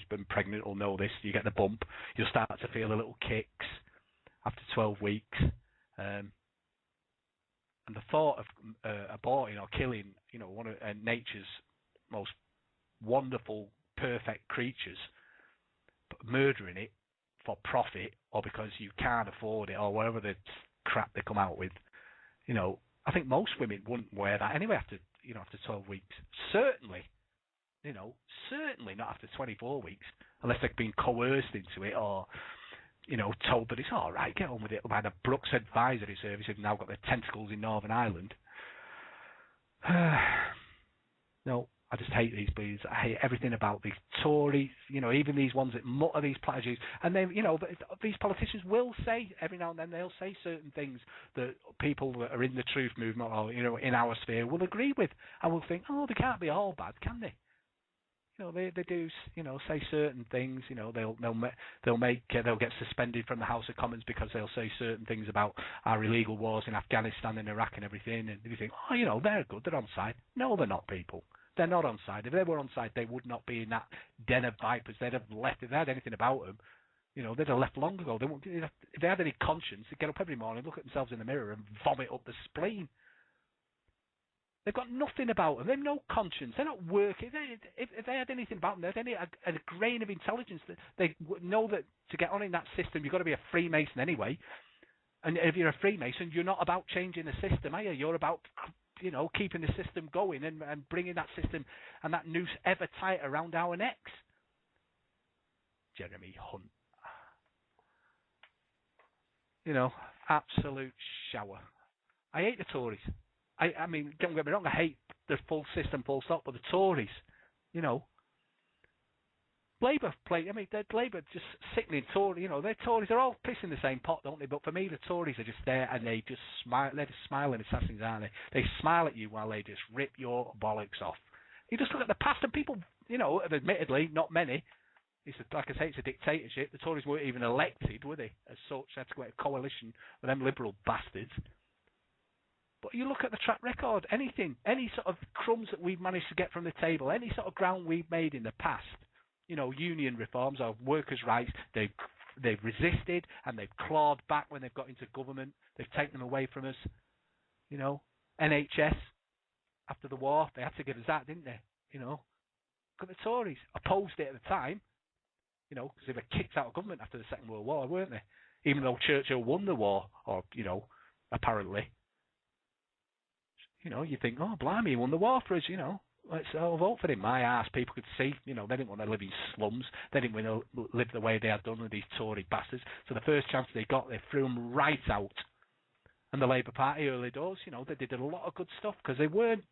been pregnant will know this. You get the bump. You'll start to feel a little kicks after 12 weeks. And the thought of aborting or killing, one of nature's most wonderful, perfect creatures, but murdering it for profit or because you can't afford it or whatever the crap they come out with, I think most women wouldn't wear that anyway after 12 weeks. Certainly not after 24 weeks, unless they've been coerced into it or, told that it's all right, get on with it by the Brooks Advisory Service who've now got their tentacles in Northern Ireland. No, I just hate these bleeds. I hate everything about these Tories, even these ones that mutter these platitudes. And then, these politicians will say, every now and then, they'll say certain things that people that are in the truth movement or, in our sphere will agree with. And will think, oh, they can't be all bad, can they? They do, say certain things. They'll get suspended from the House of Commons because they'll say certain things about our illegal wars in Afghanistan and Iraq and everything. And you think, oh, they're good, they're on side. No, they're not, people. They're not on side. If they were on side, they would not be in that den of vipers. They'd have left. If they had anything about them, they'd have left long ago. If they had any conscience, they'd get up every morning, look at themselves in the mirror and vomit up the spleen. They've got nothing about them. They've no conscience. They're not working. If they had anything about them, they had a grain of intelligence. They know that to get on in that system, you've got to be a Freemason anyway. And if you're a Freemason, you're not about changing the system, are you? You're about keeping the system going and bringing that system and that noose ever tighter around our necks. Jeremy Hunt. Absolute shower. I hate the Tories. I mean, don't get me wrong, I hate the full system, full stop, but the Tories, Labour Labour just sickening Tory, they're Tories, they're all pissing the same pot, don't they? But for me, the Tories are just there and they just smile, they're just smiling assassins, aren't they? They smile at you while they just rip your bollocks off. You just look at the past and people, admittedly, not many, like I say, it's a dictatorship. The Tories weren't even elected, were they? As such, they had to go into a coalition with them liberal bastards. But you look at the track record, anything, any sort of crumbs that we've managed to get from the table, any sort of ground we've made in the past, union reforms or workers' rights, they've resisted and they've clawed back when they've got into government. They've taken them away from us. NHS, after the war, they had to give us that, didn't they? Look at the Tories. Opposed it at the time, because they were kicked out of government after the Second World War, weren't they? Even though Churchill won the war, or, apparently. You think, oh, blimey, he won the war for us, Let's all vote for him. My ass, people could see, they didn't want to live in slums. They didn't want to live the way they had done with these Tory bastards. So the first chance they got, they threw them right out. And the Labour Party early doors, they did a lot of good stuff because they weren't,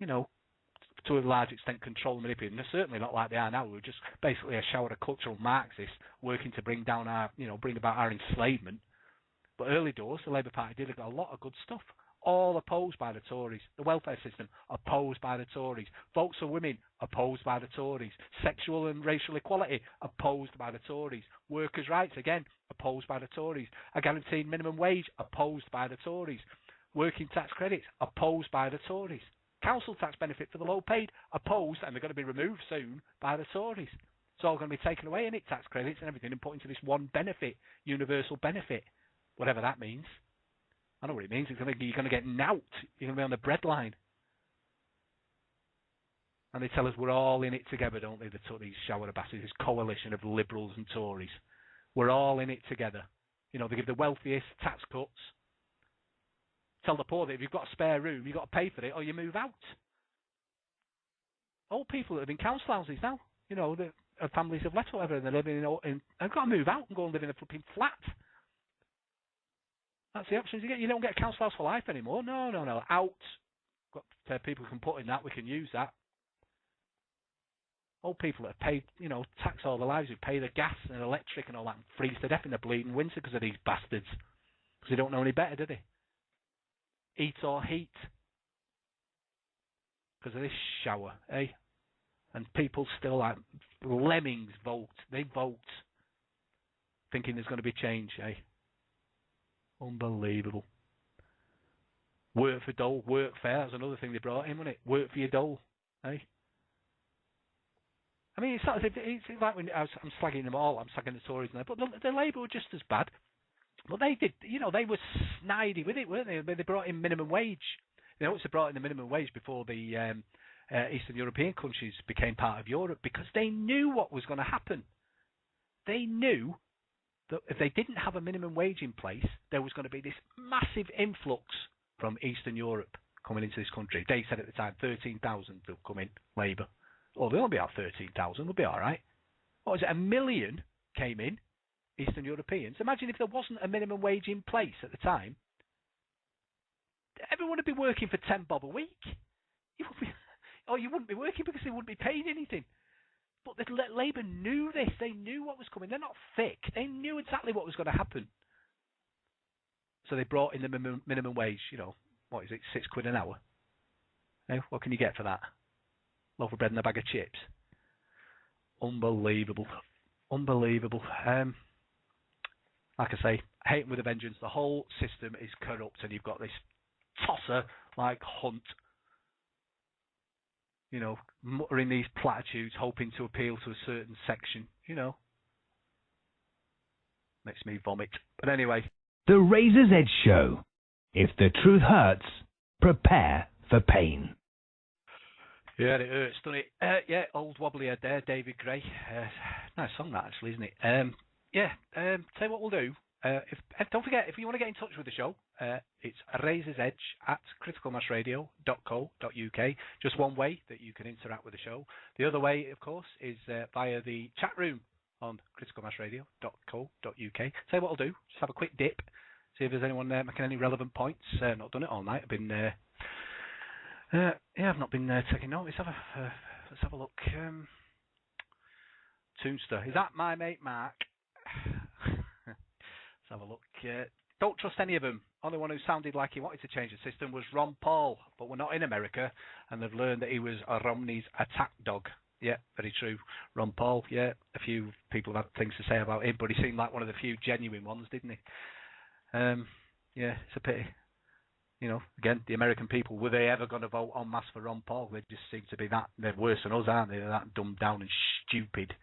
to a large extent controlled and manipulated. And they're certainly not like they are now. We're just basically a shower of cultural Marxists working to bring down bring about our enslavement. But early doors, the Labour Party did a lot of good stuff. All opposed by the Tories. The welfare system, opposed by the Tories. Votes for women, opposed by the Tories. Sexual and racial equality, opposed by the Tories. Workers' rights, again, opposed by the Tories. A guaranteed minimum wage, opposed by the Tories. Working tax credits, opposed by the Tories. Council tax benefit for the low paid, opposed, and they're going to be removed soon, by the Tories. It's all going to be taken away in it, tax credits and everything, and put into this one benefit, universal benefit, whatever that means. I know what it means. You're going to get knout. You're going to be on the breadline. And they tell us we're all in it together, don't they? These shower of bastards, this coalition of Liberals and Tories. We're all in it together. They give the wealthiest tax cuts. Tell the poor that if you've got a spare room, you've got to pay for it or you move out. Old people that live in council houses now, the families have left whatever, and they're living in they've got to move out and go and live in a flipping flat. That's the options you get. You don't get a council house for life anymore. No. Out. Got people can put in that. We can use that. Old people that have paid, tax all their lives, who pay the gas and electric and all that, and freeze to death in the bleeding winter because of these bastards. Because they don't know any better, do they? Eat or heat. Because of this shower, eh? And people still, like lemmings, vote. They vote. Thinking there's going to be change, eh? Unbelievable. Work for dole, work fair. That's another thing they brought in, wasn't it? Work for your dole, eh? I mean, it's like when I'm slagging them all. I'm slagging the Tories and that, but the Labour were just as bad. But they did, they were snidey with it, weren't they? They brought in minimum wage. They also brought in the minimum wage before the Eastern European countries became part of Europe because they knew what was going to happen. They knew that if they didn't have a minimum wage in place, there was going to be this massive influx from Eastern Europe coming into this country. They said at the time 13,000 will come in, Labour. Oh, they'll be out 13,000, we'll be all right. What was it, 1 million came in, Eastern Europeans? Imagine if there wasn't a minimum wage in place at the time. Everyone would be working for 10 bob a week. You wouldn't be working because they wouldn't be paid anything. But the Labour knew this. They knew what was coming. They're not thick. They knew exactly what was going to happen. So they brought in the minimum wage, what is it, £6 an hour? What can you get for that? Loaf of bread and a bag of chips. Unbelievable. Unbelievable. Like I say, hate them with a vengeance. The whole system is corrupt, and you've got this tosser like Hunt, muttering these platitudes, hoping to appeal to a certain section, Makes me vomit. But anyway. The Razor's Edge Show. If the truth hurts, prepare for pain. Yeah, it hurts, doesn't it? Yeah, Old Wobbly Head there, David Gray. Nice song that, actually, isn't it? Tell you what we'll do. Don't forget, if you want to get in touch with the show, it's razorsedge@criticalmassradio.co.uk. Just one way that you can interact with the show. The other way, of course, is via the chat room on criticalmassradio.co.uk. Tell you what I'll do. Just have a quick dip, see if there's anyone making any relevant points. Not done it all night. I've been... I've not been taking notes. Let's have a look. Toonster. Is that my mate Mark? Let's have a look. Don't trust any of them. Only one who sounded like he wanted to change the system was Ron Paul, but we're not in America, and they've learned that he was Romney's attack dog. Yeah, very true. Ron Paul, yeah. A few people have had things to say about him, but he seemed like one of the few genuine ones, didn't he? Yeah, it's a pity. Again, the American people, were they ever going to vote en masse for Ron Paul? They just seem to be they're worse than us, aren't they? They're that dumbed down and stupid.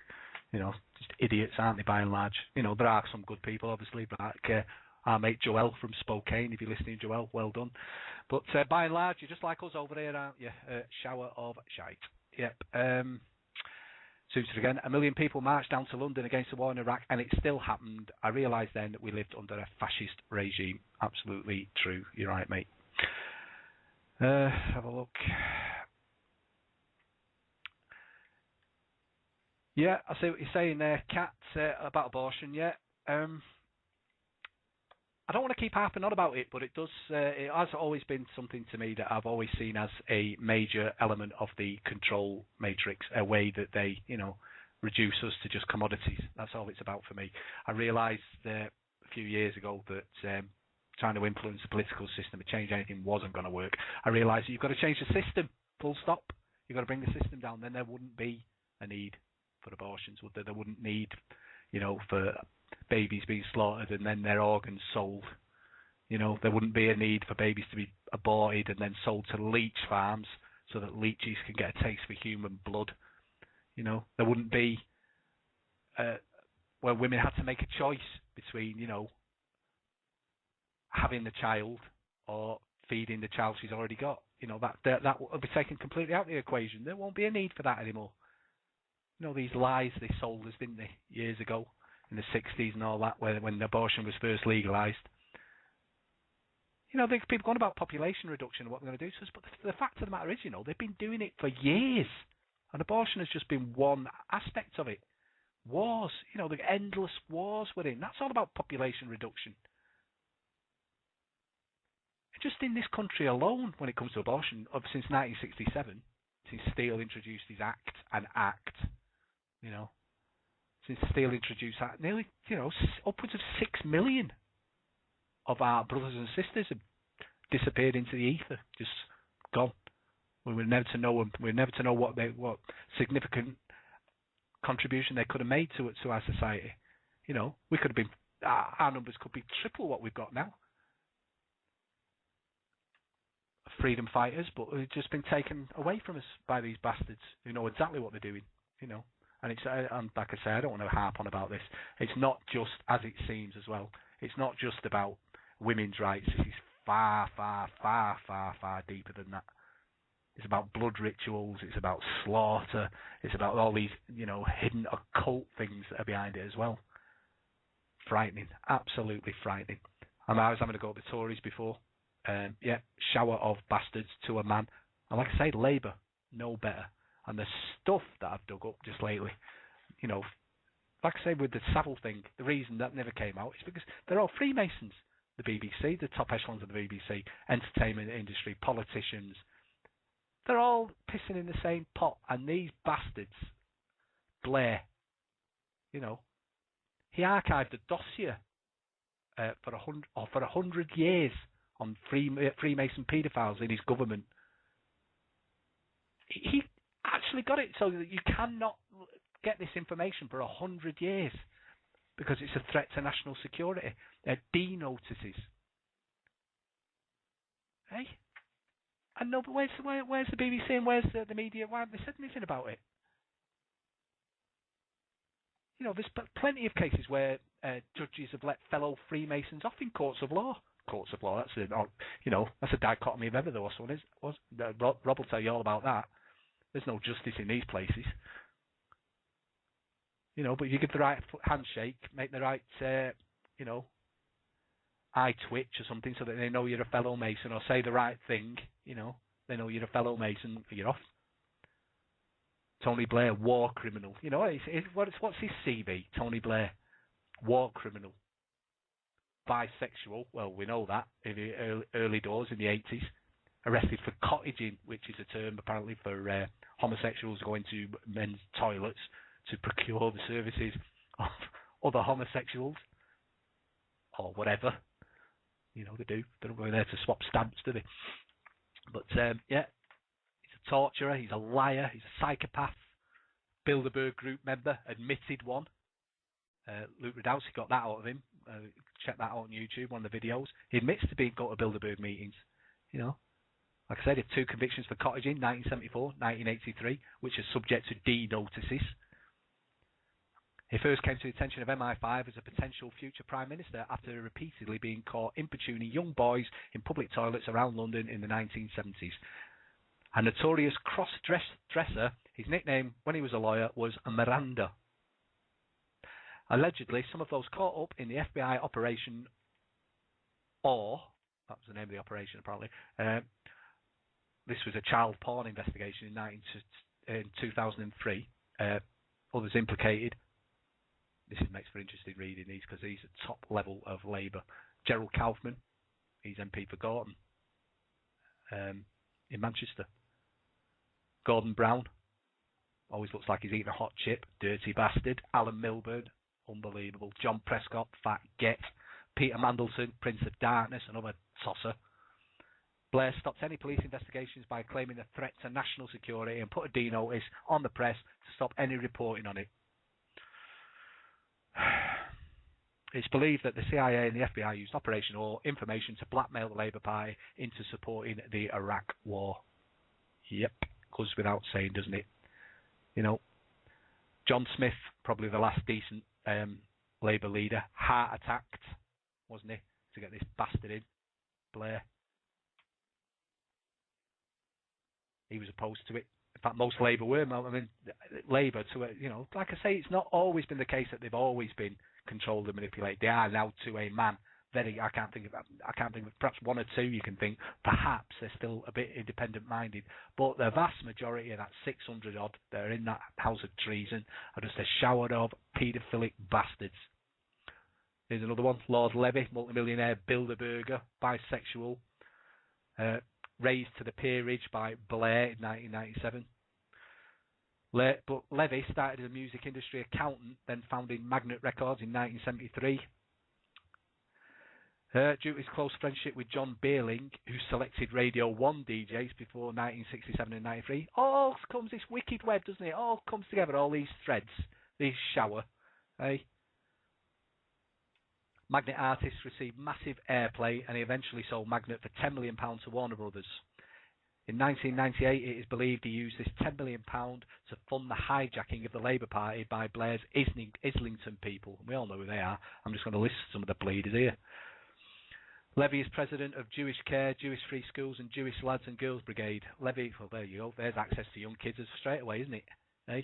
Just idiots, aren't they, by and large? There are some good people, obviously, like our mate Joel from Spokane. If you're listening, Joel, well done. But by and large, you're just like us over here, aren't you? Shower of shite. Yep. Suits it again. 1 million people marched down to London against the war in Iraq, and it still happened. I realised then that we lived under a fascist regime. Absolutely true. You're right, mate. Have a look. Yeah, I see what you're saying there, Kat, about abortion. Yeah. I don't want to keep harping on about it, but it does. It has always been something to me that I've always seen as a major element of the control matrix, a way that they, reduce us to just commodities. That's all it's about for me. I realised a few years ago that trying to influence the political system and change anything wasn't going to work. I realised that you've got to change the system, full stop. You've got to bring the system down. Then there wouldn't be a need for abortions, would there? There wouldn't need, for babies being slaughtered and then their organs sold. There wouldn't be a need for babies to be aborted and then sold to leech farms so that leeches can get a taste for human blood. There wouldn't be where women had to make a choice between, having the child or feeding the child she's already got. That will be taken completely out of the equation. There won't be a need for that anymore. These lies they sold us, didn't they, years ago in the 60s and all that, when abortion was first legalised. There's people going about population reduction and what they're going to do to us, but the fact of the matter is, they've been doing it for years, and abortion has just been one aspect of it. Wars, the endless wars we're in, that's all about population reduction. Just in this country alone, when it comes to abortion, since 1967, since Steele introduced his act, since Steele introduced that, nearly, upwards of 6 million of our brothers and sisters have disappeared into the ether, just gone. We were never to know them. We were never to know what significant contribution they could have made to our society. We could have been, our numbers could be triple what we've got now. Freedom fighters, but it's just been taken away from us by these bastards who know exactly what they're doing. And it's like I say, I don't want to harp on about this. It's not just as it seems as well. It's not just about women's rights. This is far, far, far, far, far deeper than that. It's about blood rituals. It's about slaughter. It's about all these, hidden occult things that are behind it as well. Frightening, absolutely frightening. And I was having to go at the Tories before. Shower of bastards to a man. And like I say, Labour, no better. And the stuff that I've dug up just lately, like I say with the Saville thing, the reason that never came out is because they're all Freemasons. The BBC, the top echelons of the BBC, entertainment industry, politicians, they're all pissing in the same pot. And these bastards, Blair, he archived a dossier for 100 years on Freemason paedophiles in his government. He actually got it so that you cannot get this information for 100 years because it's a threat to national security. They're D-notices. Hey? And no, but where's the BBC and where's the media? Why haven't they said anything about it? There's plenty of cases where judges have let fellow Freemasons off in courts of law. Courts of law, that's a dichotomy if ever there was one. Rob will tell you all about that. There's no justice in these places. But you give the right handshake, make the right, eye twitch or something so that they know you're a fellow Mason, or say the right thing, they know you're a fellow Mason, you're off. Tony Blair, war criminal. What's his CV? Tony Blair, war criminal. Bisexual, well, we know that, in the early doors in the 80s. Arrested for cottaging, which is a term apparently for homosexuals going to men's toilets to procure the services of other homosexuals, or whatever. They do. They're not going there to swap stamps, do they? But, he's a torturer, he's a liar, he's a psychopath. Bilderberg Group member, admitted one. Luke Radowski got that out of him. Check that out on YouTube, one of the videos. He admits to go to Bilderberg meetings. You know, like I said, he had 2 convictions for cottaging, 1974, 1983, which are subject to D notices. He first came to the attention of MI5 as a potential future Prime Minister after repeatedly being caught importuning young boys in public toilets around London in the 1970s. A notorious cross-dresser, his nickname when he was a lawyer was Miranda. Allegedly, some of those caught up in the FBI operation OR, that was the name of the operation apparently, this was a child porn investigation in 2003, others implicated. This makes for interesting reading, these, because he's at top level of Labour. Gerald Kaufman, he's MP for Gorton in Manchester. Gordon Brown, always looks like he's eating a hot chip, dirty bastard. Alan Milburn, unbelievable. John Prescott, fat get. Peter Mandelson, Prince of Darkness, another tosser. Blair stopped any police investigations by claiming a threat to national security and put a D notice on the press to stop any reporting on it. It's believed that the CIA and the FBI used Operation OR information to blackmail the Labour Party into supporting the Iraq War. Yep, goes without saying, doesn't it? You know, John Smith, probably the last decent Labour leader, heart attacked, wasn't he, to get this bastard in, Blair. He was opposed to it. In fact, most Labour were. I mean, Labour, like I say, it's not always been the case that they've always been controlled and manipulated. They are now to a man. I can't think of perhaps 1 or 2 you can think. Perhaps they're still a bit independent-minded. But the vast majority of that 600 odd that are in that house of treason are just a shower of paedophilic bastards. Here's another one. Lord Levy, multimillionaire Bilderberger, bisexual, raised to the peerage by Blair in 1997. But Levy started as a music industry accountant, then founded Magnet Records in 1973. Due to his close friendship with John Beerling, who selected Radio 1 DJs before 1967 and 93, all comes this wicked web, doesn't it? All comes together, all these threads, this shower. Eh? Magnet artists received massive airplay, and he eventually sold Magnet for £10 million to Warner Brothers. In 1998, it is believed he used this £10 million to fund the hijacking of the Labour Party by Blair's Islington people. We all know who they are. I'm just going to list some of the bleeders here. Levy is president of Jewish Care, Jewish Free Schools and Jewish Lads and Girls Brigade. Levy, well, there you go. There's access to young kids straight away, isn't it? Eh?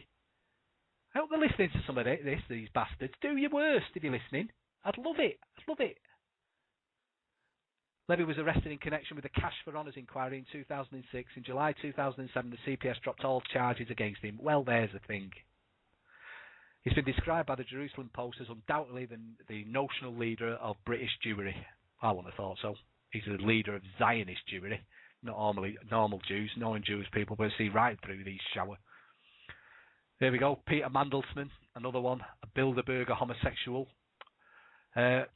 I hope they're listening to some of these bastards. Do your worst if you're listening. I'd love it. I'd love it. Levy was arrested in connection with the Cash for Honours inquiry in 2006. In July 2007, the CPS dropped all charges against him. Well, there's the thing. He's been described by the Jerusalem Post as undoubtedly the notional leader of British Jewry. I wouldn't have thought so. He's the leader of Zionist Jewry, not normal Jews, knowing Jewish people, but see right through these shower. There we go. Peter Mandelson, another one, a Bilderberger homosexual.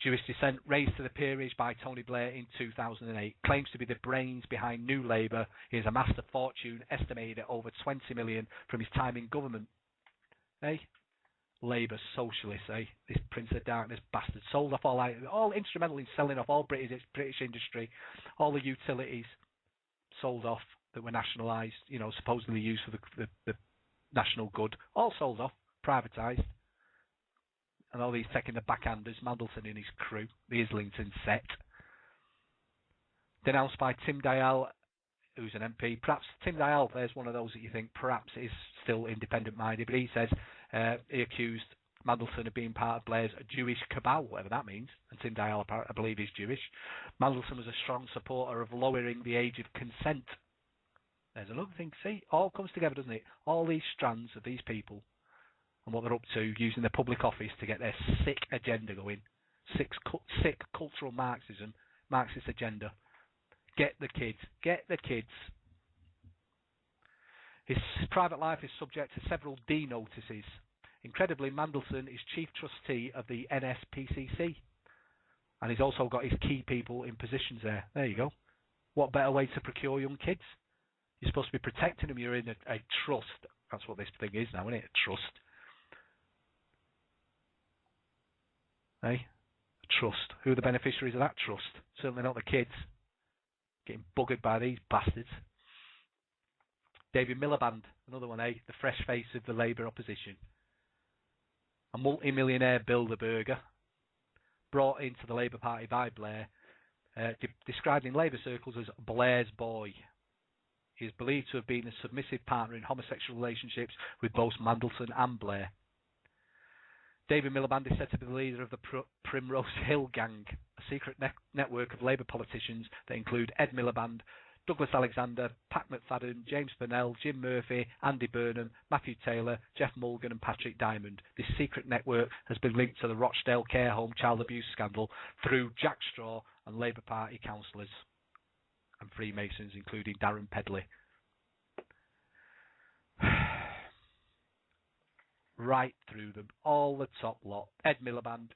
Jewish descent, raised to the peerage by Tony Blair in 2008, claims to be the brains behind New Labour. He has amassed a fortune estimated at over 20 million from his time in government. Eh? Labour socialists, eh? This Prince of Darkness bastard sold off all instrumental in selling off all British industry, all the utilities sold off that were nationalised, supposedly used for the national good, all sold off, privatised. And all these taking the backhanders, Mandelson and his crew, the Islington set. Denounced by Tim Dayal, who's an MP. Perhaps Tim Dayal, there's one of those that you think perhaps is still independent-minded, but he says he accused Mandelson of being part of Blair's Jewish cabal, whatever that means. And Tim Dayal, I believe, is Jewish. Mandelson was a strong supporter of lowering the age of consent. There's another thing. See, all comes together, doesn't it? All these strands of these people and what they're up to, using the public office to get their sick agenda going. Sick cultural Marxism, Marxist agenda. Get the kids. His private life is subject to several D notices. Incredibly, Mandelson is chief trustee of the NSPCC. And he's also got his key people in positions there. There you go. What better way to procure young kids? You're supposed to be protecting them. You're in a trust. That's what this thing is now, isn't it? A trust. A trust. Who are the beneficiaries of that trust? Certainly not the kids. Getting buggered by these bastards. David Miliband, another one, the fresh face of the Labour opposition. A multi-millionaire Bilderberger, brought into the Labour Party by Blair, described in Labour circles as Blair's boy. He is believed to have been a submissive partner in homosexual relationships with both Mandelson and Blair. David Miliband is said to be the leader of the Primrose Hill Gang, a secret network of Labour politicians that include Ed Miliband, Douglas Alexander, Pat McFadden, James Purnell, Jim Murphy, Andy Burnham, Matthew Taylor, Jeff Mulgan and Patrick Diamond. This secret network has been linked to the Rochdale care home child abuse scandal through Jack Straw and Labour Party councillors and Freemasons, including Darren Pedley. Right through them, all the top lot. Ed Miliband,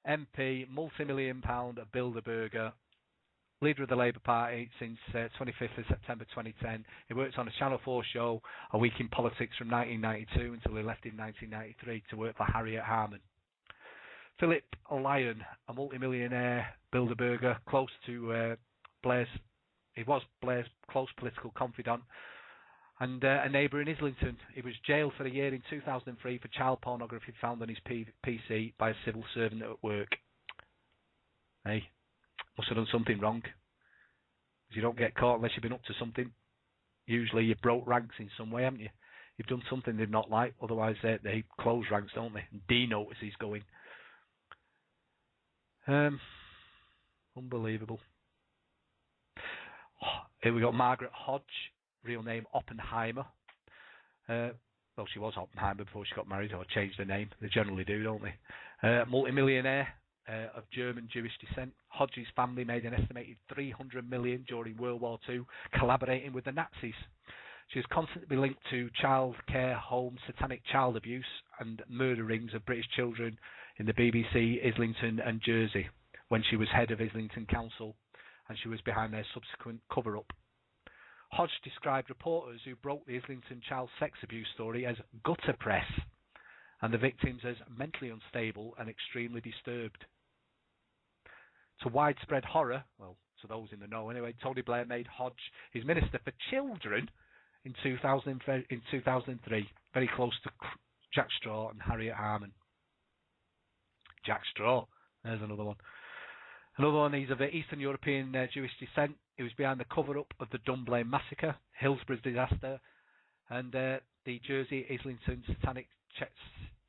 MP, multi-million-pound Bilderberger, leader of the Labour Party since 25th of September 2010. He worked on a Channel 4 show, A Week in Politics, from 1992 until he left in 1993 to work for Harriet Harman. Philip Lyon, a multi-millionaire Bilderberger, close to Blair's, he was Blair's close political confidant, and a neighbour in Islington. He was jailed for a year in 2003 for child pornography found on his PC by a civil servant at work. Hey, must have done something wrong. Because you don't get caught unless you've been up to something. Usually you broke ranks in some way, haven't you? You've done something they've not liked, otherwise they close ranks, don't they? And D-notices going. Unbelievable. Here we got Margaret Hodge, real name Oppenheimer. Well, she was Oppenheimer before she got married, or changed her name. They generally do, don't they? Multimillionaire of German Jewish descent. Hodge's family made an estimated $300 million during World War II, collaborating with the Nazis. She is constantly linked to child care home, satanic child abuse, and murder rings of British children in the BBC, Islington and Jersey, when she was head of Islington Council, and she was behind their subsequent cover-up. Hodge described reporters who broke the Islington child sex abuse story as gutter press, and the victims as mentally unstable and extremely disturbed. To widespread horror, well, to those in the know anyway, Tony Blair made Hodge his Minister for Children in 2003, very close to Jack Straw and Harriet Harman. Jack Straw, there's another one. Another one, he's of Eastern European Jewish descent. He was behind the cover-up of the Dunblane Massacre, Hillsborough's disaster, and the Jersey Islington satanic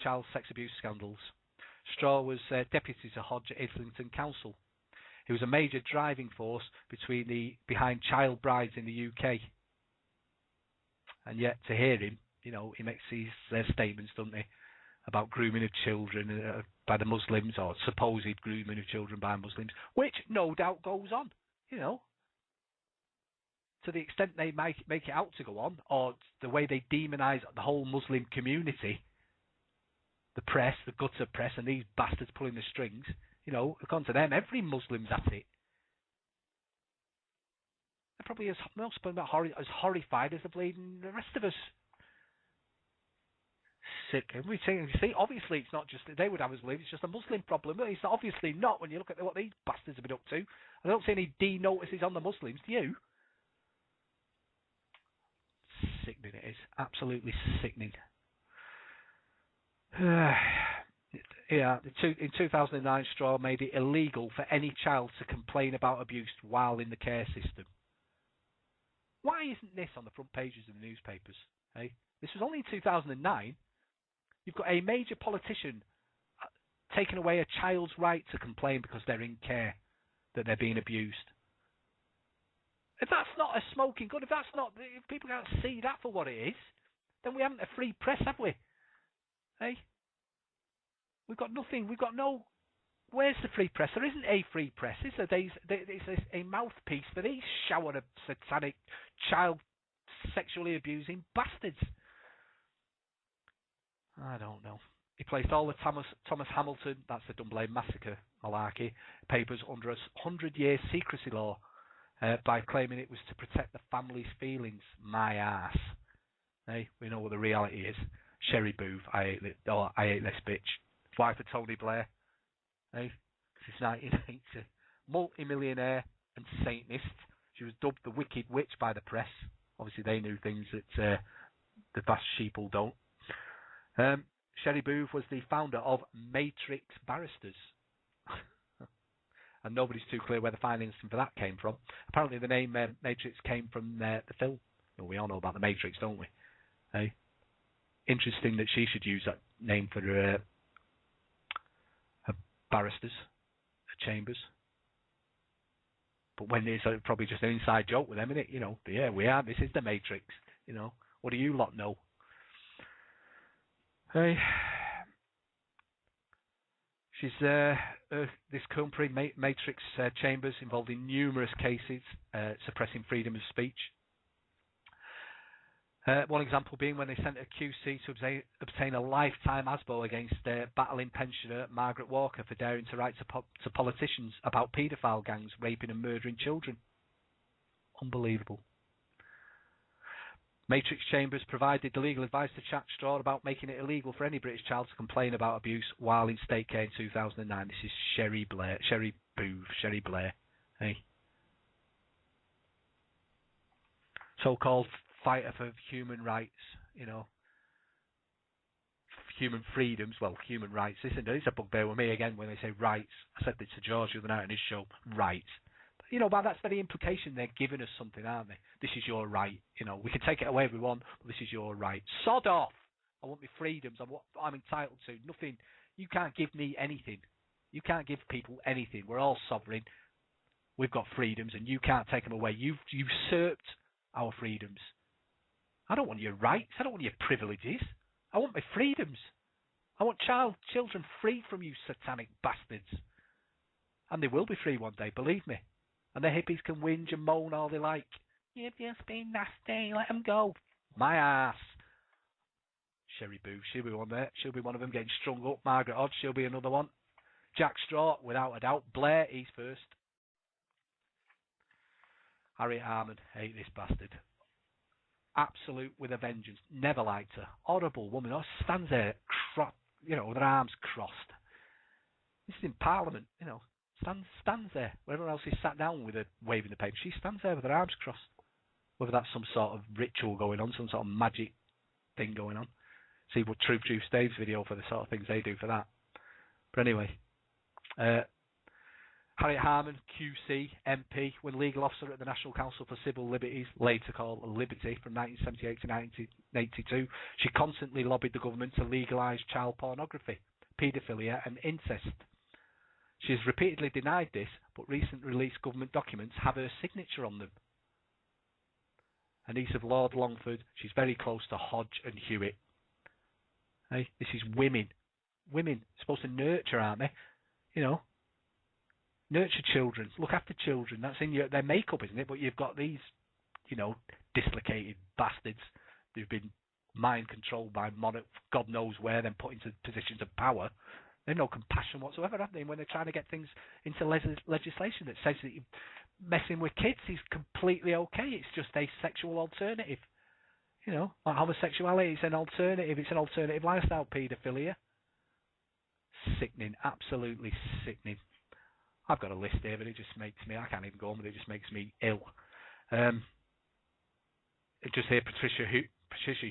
child sex abuse scandals. Straw was deputy to Hodge at Islington Council. He was a major driving force behind child brides in the UK. And yet, to hear him, you know, he makes these statements, doesn't he, about grooming of children by the Muslims, or supposed grooming of children by Muslims, which no doubt goes on, you know. To the extent they make it out to go on, or the way they demonise the whole Muslim community, the press, the gutter press, and these bastards pulling the strings, you know, according to them, every Muslim's at it. They're probably as horrified as the bleeding the rest of us. Sick. And we see, obviously it's not just, they would have us believe it's just a Muslim problem, but it's obviously not when you look at what these bastards have been up to. I don't see any D-notices on the Muslims, do you? Sickening it is. Absolutely sickening. Yeah, in 2009, Straw made it illegal for any child to complain about abuse while in the care system. Why isn't this on the front pages of the newspapers? Hey? This was only in 2009. You've got a major politician taking away a child's right to complain because they're in care, that they're being abused. If that's not a smoking gun, if people can't see that for what it is, then we haven't a free press, have we? Hey? We've got nothing. We've got no... Where's the free press? There isn't a free press, is there? It's a mouthpiece for these shower of satanic, child sexually abusing bastards. I don't know. He placed all the Thomas Hamilton, that's the Dunblane Massacre malarkey, papers under a 100-year secrecy law by claiming it was to protect the family's feelings. My ass. Hey, we know what the reality is. Sherry Booth, I hate this bitch. Wife of Tony Blair. Hey, since 1980. Multi-millionaire and Satanist. She was dubbed the Wicked Witch by the press. Obviously, they knew things that the vast sheeple don't. Sherry Booth was the founder of Matrix Barristers. And nobody's too clear where the financing for that came from. Apparently the name Matrix came from the film. Well, we all know about the Matrix, don't we? Hey? Interesting that she should use that name for her barristers, her chambers. But when it's probably just an inside joke with them, isn't it? You know, yeah, we are. This is the Matrix. You know, what do you lot know? Hey, she's this company, Matrix Chambers, involved in numerous cases suppressing freedom of speech. One example being when they sent a QC to obtain a lifetime ASBO against battling pensioner Margaret Walker for daring to write to politicians about paedophile gangs raping and murdering children. Unbelievable. Matrix Chambers provided the legal advice to Jack Straw about making it illegal for any British child to complain about abuse while in state care in 2009. This is Sherry Blair. Hey. So-called fighter for human rights, you know, human freedoms. Well, human rights. Listen, it's a bugbear with me again when they say rights. I said this to George the other night on his show. Rights. But, you know, by that's very implication they're giving us something, aren't they? This is your right. You know, we can take it away if we want, but this is your right. Sod off. I want my freedoms. I'm entitled to. Nothing. You can't give me anything. You can't give people anything. We're all sovereign. We've got freedoms, and you can't take them away. You've usurped our freedoms. I don't want your rights. I don't want your privileges. I want my freedoms. I want children free from you satanic bastards. And they will be free one day, believe me. And the hippies can whinge and moan all they like. You've just been nasty, let them go. My ass. Sherry Boo, she'll be one there. She'll be one of them getting strung up. Margaret Hodge, she'll be another one. Jack Straw, without a doubt. Blair, he's first. Harriet Harman, hate this bastard. Absolute with a vengeance. Never liked her. Horrible woman. Oh, stands there, with her arms crossed. This is in Parliament, you know. Stands there. Wherever else is sat down with her waving the paper, she stands there with her arms crossed. Whether that's some sort of ritual going on, some sort of magic thing going on. See what Truth Dave's video for the sort of things they do for that. But anyway, Harriet Harman, QC, MP, when legal officer at the National Council for Civil Liberties, later called Liberty, from 1978 to 1982, she constantly lobbied the government to legalise child pornography, paedophilia and incest. She has repeatedly denied this, but recent released government documents have her signature on them. A niece of Lord Longford, she's very close to Hodge and Hewitt. Hey, this is women. Women supposed to nurture, aren't they? You know, nurture children, look after children. That's in their makeup, isn't it? But you've got these, you know, dislocated bastards who've been mind controlled by God knows where, then put into positions of power. They've no compassion whatsoever, have they? When they're trying to get things into legislation that says that messing with kids is completely okay. It's just a sexual alternative. You know, like homosexuality is an alternative. It's an alternative lifestyle. Paedophilia. Sickening. Absolutely sickening. I've got a list here, but it just makes me, I can't even go on with it. It just makes me ill. Just here, Patricia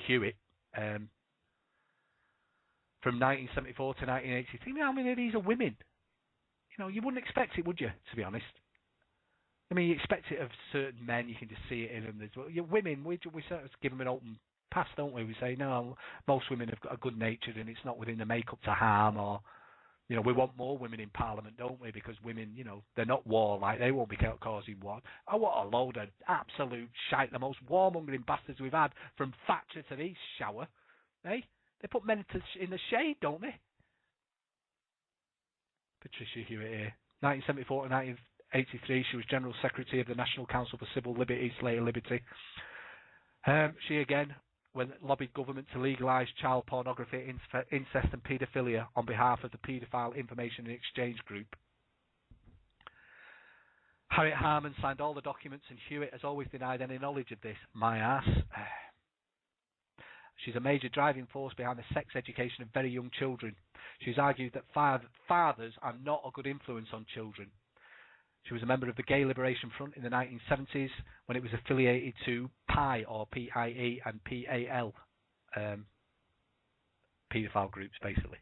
Hewitt. From 1974 to 1983. How many of these are women? You know, you wouldn't expect it, would you, to be honest? I mean, you expect it of certain men. You can just see it in them. Women, we sort of give them an open pass, don't we? We say, no, most women have got a good nature and it's not within the makeup to harm, or, you know, we want more women in Parliament, don't we? Because women, you know, they're not warlike. They won't be causing war. Oh, what a load of absolute shite. The most warmongering bastards we've had, from Thatcher to these shower. Eh? They put men in the shade, don't they? Patricia Hewitt here. 1974 to 1983, she was General Secretary of the National Council for Civil Liberties, later Liberty. She again lobbied government to legalise child pornography, incest and paedophilia on behalf of the Paedophile Information and Exchange Group. Harriet Harman signed all the documents, and Hewitt has always denied any knowledge of this. My ass. She's a major driving force behind the sex education of very young children. She's argued that fathers are not a good influence on children. She was a member of the Gay Liberation Front in the 1970s when it was affiliated to PIE, or PIE, and PAL, paedophile groups, basically.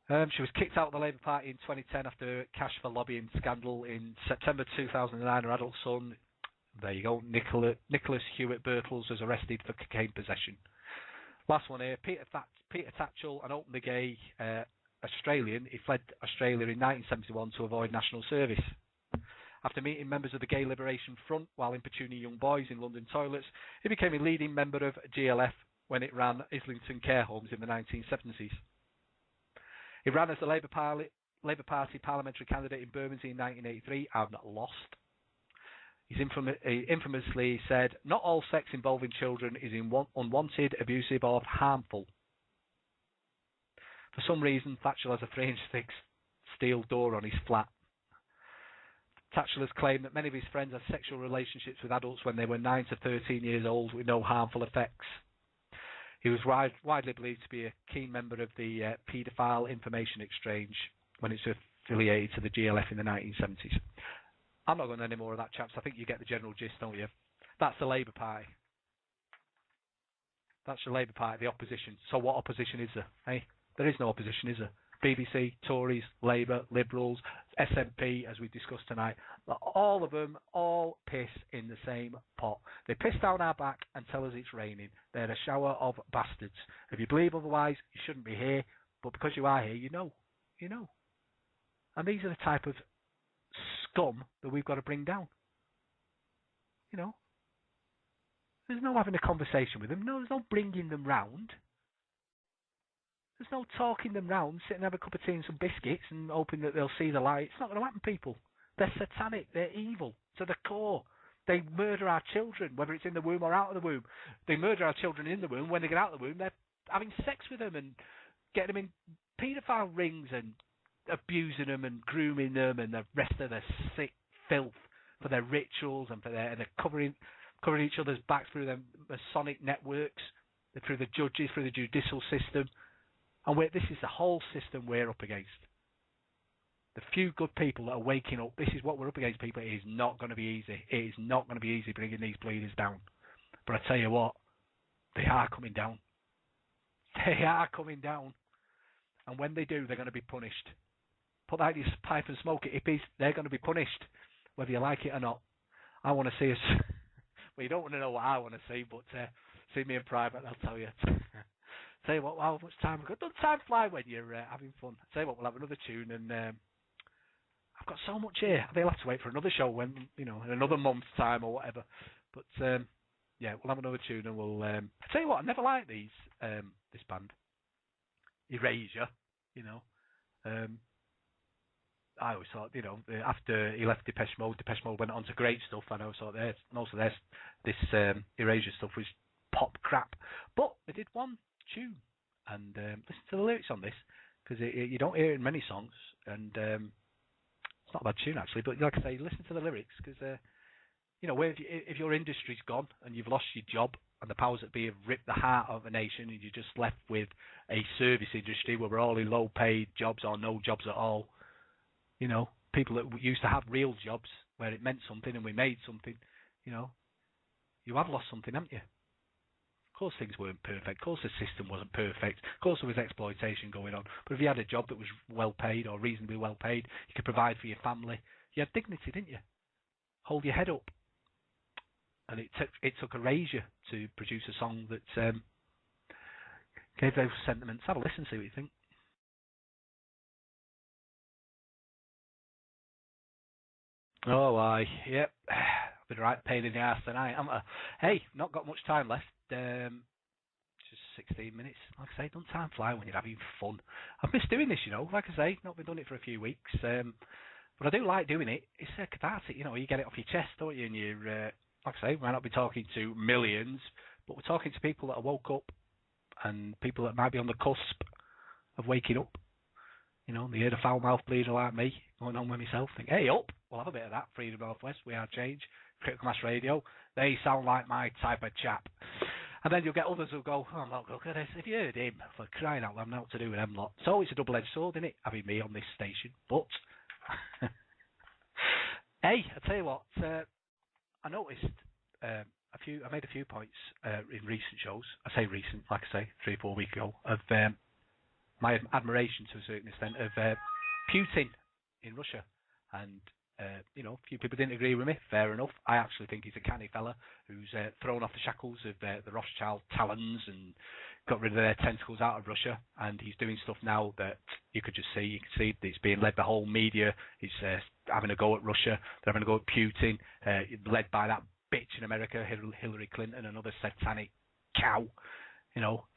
She was kicked out of the Labour Party in 2010 after cash for lobbying scandal. In September 2009, her adult son, there you go, Nicholas Hewitt Birtles, was arrested for cocaine possession. Last one here, Peter Tatchell, an openly gay Australian. He fled Australia in 1971 to avoid national service. After meeting members of the Gay Liberation Front while importuning young boys in London toilets, he became a leading member of GLF when it ran Islington care homes in the 1970s. He ran as the Labour Party parliamentary candidate in Bermondsey in 1983 and lost. He infamously said, "Not all sex involving children is unwanted, abusive or harmful." For some reason, Tatchell has a 3-inch thick steel door on his flat. Tatchell has claimed that many of his friends had sexual relationships with adults when they were 9 to 13 years old with no harmful effects. He was widely believed to be a keen member of the Paedophile Information Exchange when it's affiliated to the GLF in the 1970s. I'm not going to any more of that, chaps. I think you get the general gist, don't you? That's the Labour Party. That's the Labour Party, the opposition. So what opposition is there? Hey, there is no opposition, is there? BBC, Tories, Labour, Liberals, SNP, as we discussed tonight. All of them all piss in the same pot. They piss down our back and tell us it's raining. They're a shower of bastards. If you believe otherwise, you shouldn't be here. But because you are here, you know. You know. And these are the type of scum that we've got to bring down. You know. There's no having a conversation with them. No, there's no bringing them round. There's no talking them round, sit and have a cup of tea and some biscuits and hoping that they'll see the light. It's not going to happen, people. They're satanic. They're evil to the core. They murder our children, whether it's in the womb or out of the womb. They murder our children in the womb. When they get out of the womb, they're having sex with them and getting them in paedophile rings and abusing them and grooming them and the rest of their sick filth for their rituals and they're covering each other's backs through their Masonic networks, through the judges, through the judicial system. And this is the whole system we're up against. The few good people that are waking up, this is what we're up against, people. It is not going to be easy. It is not going to be easy bringing these bleeders down. But I tell you what, they are coming down. They are coming down. And when they do, they're going to be punished. Put that in your pipe and smoke it, hippies. They're going to be punished, whether you like it or not. I want to see us... well, you don't want to know what I want to see, but see me in private, I'll tell you. Tell you what, how much time we've got. Doesn't time fly when you're having fun? Tell you what, we'll have another tune, and I've got so much here. They'll have to wait for another show when, in another month's time or whatever. But yeah, we'll have another tune, and we'll. I tell you what, I never liked this band, Erasure. I always thought, after he left Depeche Mode went on to great stuff. I know, so most of this Erasure stuff was pop crap, but they did one tune, and listen to the lyrics on this, because you don't hear it in many songs, and it's not a bad tune actually, but like I say, listen to the lyrics, because if your industry's gone and you've lost your job and the powers that be have ripped the heart of a nation and you're just left with a service industry where we're all in low paid jobs or no jobs at all, people that used to have real jobs where it meant something and we made something, you have lost something, haven't you? Of course things weren't perfect. Of course the system wasn't perfect. Of course there was exploitation going on. But if you had a job that was well paid or reasonably well paid, you could provide for your family. You had dignity, didn't you? Hold your head up. And it took Erasure to produce a song that gave those sentiments. Have a listen, see what you think. Oh, yep. I've been a right pain in the arse tonight, haven't I? Hey, not got much time left. Just 16 minutes. Like I say, don't time fly when you're having fun. I've missed doing this, Like I say, not been doing it for a few weeks. But I do like doing it. It's cathartic, you get it off your chest, don't you? And you're, like I say, we might not be talking to millions, but we're talking to people that are woke up and people that might be on the cusp of waking up. They heard a foul-mouthed bleeder like me going on with myself. Think, hey, up, we'll have a bit of that. Freedom Northwest, We Are Change, Critical Mass Radio. They sound like my type of chap. And then you'll get others who'll go, oh, I'm not good at this. Have you heard him? For crying out loud, I'm not to do with them lot. So it's a double-edged sword, isn't it, having me on this station. But Hey, I tell you what, I noticed I made a few points in recent shows. I say recent, like I say, 3 or 4 weeks ago, of my admiration to a certain extent of Putin in Russia, and a few people didn't agree with me. Fair enough. I actually think he's a canny fella who's thrown off the shackles of the Rothschild talons and got rid of their tentacles out of Russia, and he's doing stuff now that you could just see. You can see that it's being led. The whole media is having a go at Russia. They're having a go at Putin, led by that bitch in America, Hillary Clinton, another satanic cow.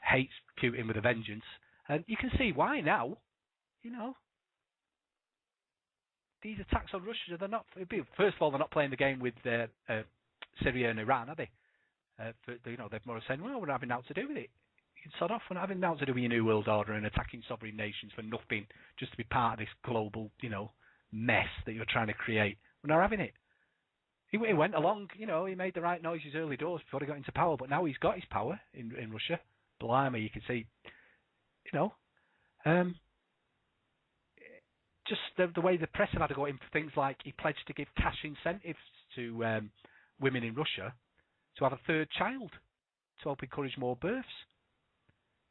Hates Putin with a vengeance, and you can see why now. These attacks on Russia, they're not. First of all, they're not playing the game with Syria and Iran, are they? They're more saying, well, we're not having nothing to do with it. You can sort off. We're not having nothing to do with your New World Order and attacking sovereign nations for nothing, just to be part of this global, mess that you're trying to create. We're not having it. He went along, he made the right noises early doors before he got into power, but now he's got his power in Russia. Blimey, you can see, just the way the press have had to go in for things like he pledged to give cash incentives to women in Russia to have a third child to help encourage more births.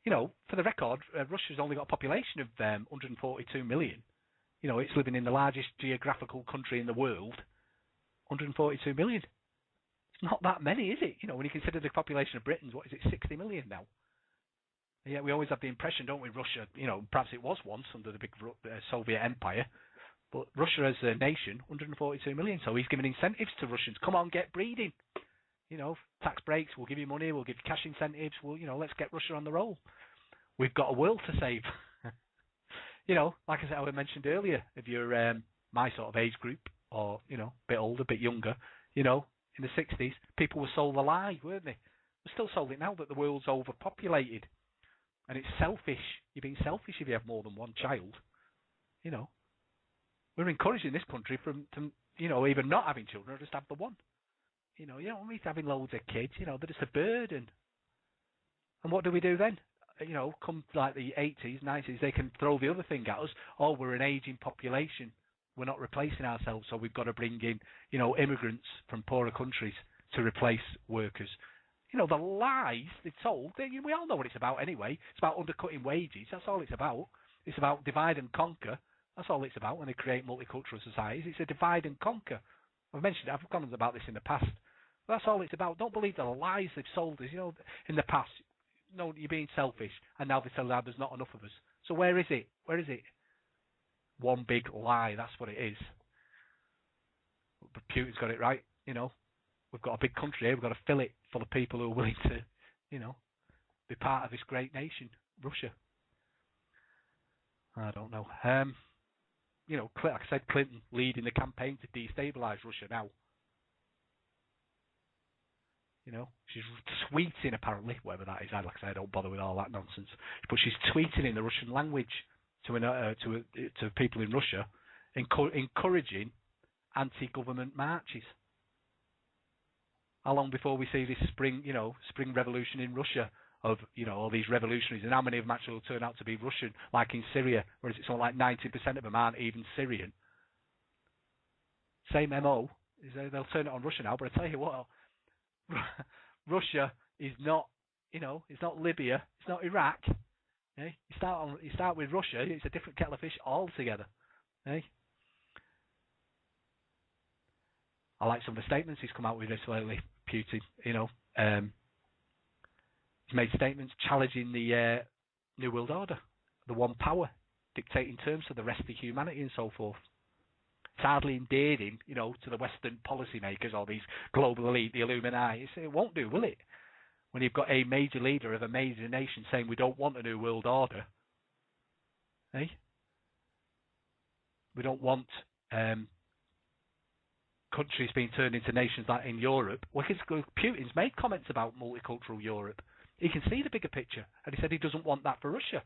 For the record, Russia's only got a population of 142 million. It's living in the largest geographical country in the world. 142 million. It's not that many, is it? When you consider the population of Britain, what is it, 60 million now? Yeah, we always have the impression, don't we, Russia, perhaps it was once under the big Soviet Empire, but Russia as a nation, 142 million, so he's giving incentives to Russians. Come on, get breeding. Tax breaks, we'll give you money, we'll give you cash incentives, let's get Russia on the roll. We've got a world to save. Like I said, I mentioned earlier, if you're my sort of age group, or, a bit older, a bit younger, in the 60s, people were sold a lie, weren't they? We're still sold it now that the world's overpopulated. And it's selfish. You're being selfish if you have more than one child. We're encouraging this country to either not having children or just have the one. You don't want me having loads of kids. They're just a burden. And what do we do then? Come like the 80s, 90s, they can throw the other thing at us. Oh, we're an aging population. We're not replacing ourselves, so we've got to bring in, immigrants from poorer countries to replace workers. The lies they've told, we all know what it's about anyway. It's about undercutting wages. That's all it's about. It's about divide and conquer. That's all it's about when they create multicultural societies. It's a divide and conquer. I've gone on about this in the past. That's all it's about. Don't believe the lies they've sold us. In the past, you're being selfish, and now they tell us there's not enough of us. So where is it? Where is it? One big lie. That's what it is. But Putin's got it right. We've got a big country here. We've got to fill it full of people who are willing to, be part of this great nation, Russia. I don't know. Like I said, Clinton leading the campaign to destabilise Russia now. She's tweeting apparently, whatever that is. Like I said, I don't bother with all that nonsense. But she's tweeting in the Russian language to people in Russia, encouraging anti-government marches. How long before we see this spring revolution in Russia of, all these revolutionaries, and how many of them actually will turn out to be Russian, like in Syria, whereas it's something like 90% of them aren't even Syrian. Same MO, is they'll turn it on Russia now, but I tell you what, Russia is not, it's not Libya, it's not Iraq. You start with Russia, it's a different kettle of fish altogether. I like some of the statements he's come out with this lately, Putin. He's made statements challenging the New World Order, the one power, dictating terms to the rest of humanity and so forth. It's hardly endearing, to the Western policymakers or these global elite, the Illuminati. It won't do, will it? When you've got a major leader of a major nation saying we don't want a New World Order. We don't want countries being turned into nations like in Europe. Well, Putin's made comments about multicultural Europe. He can see the bigger picture, and he said he doesn't want that for Russia.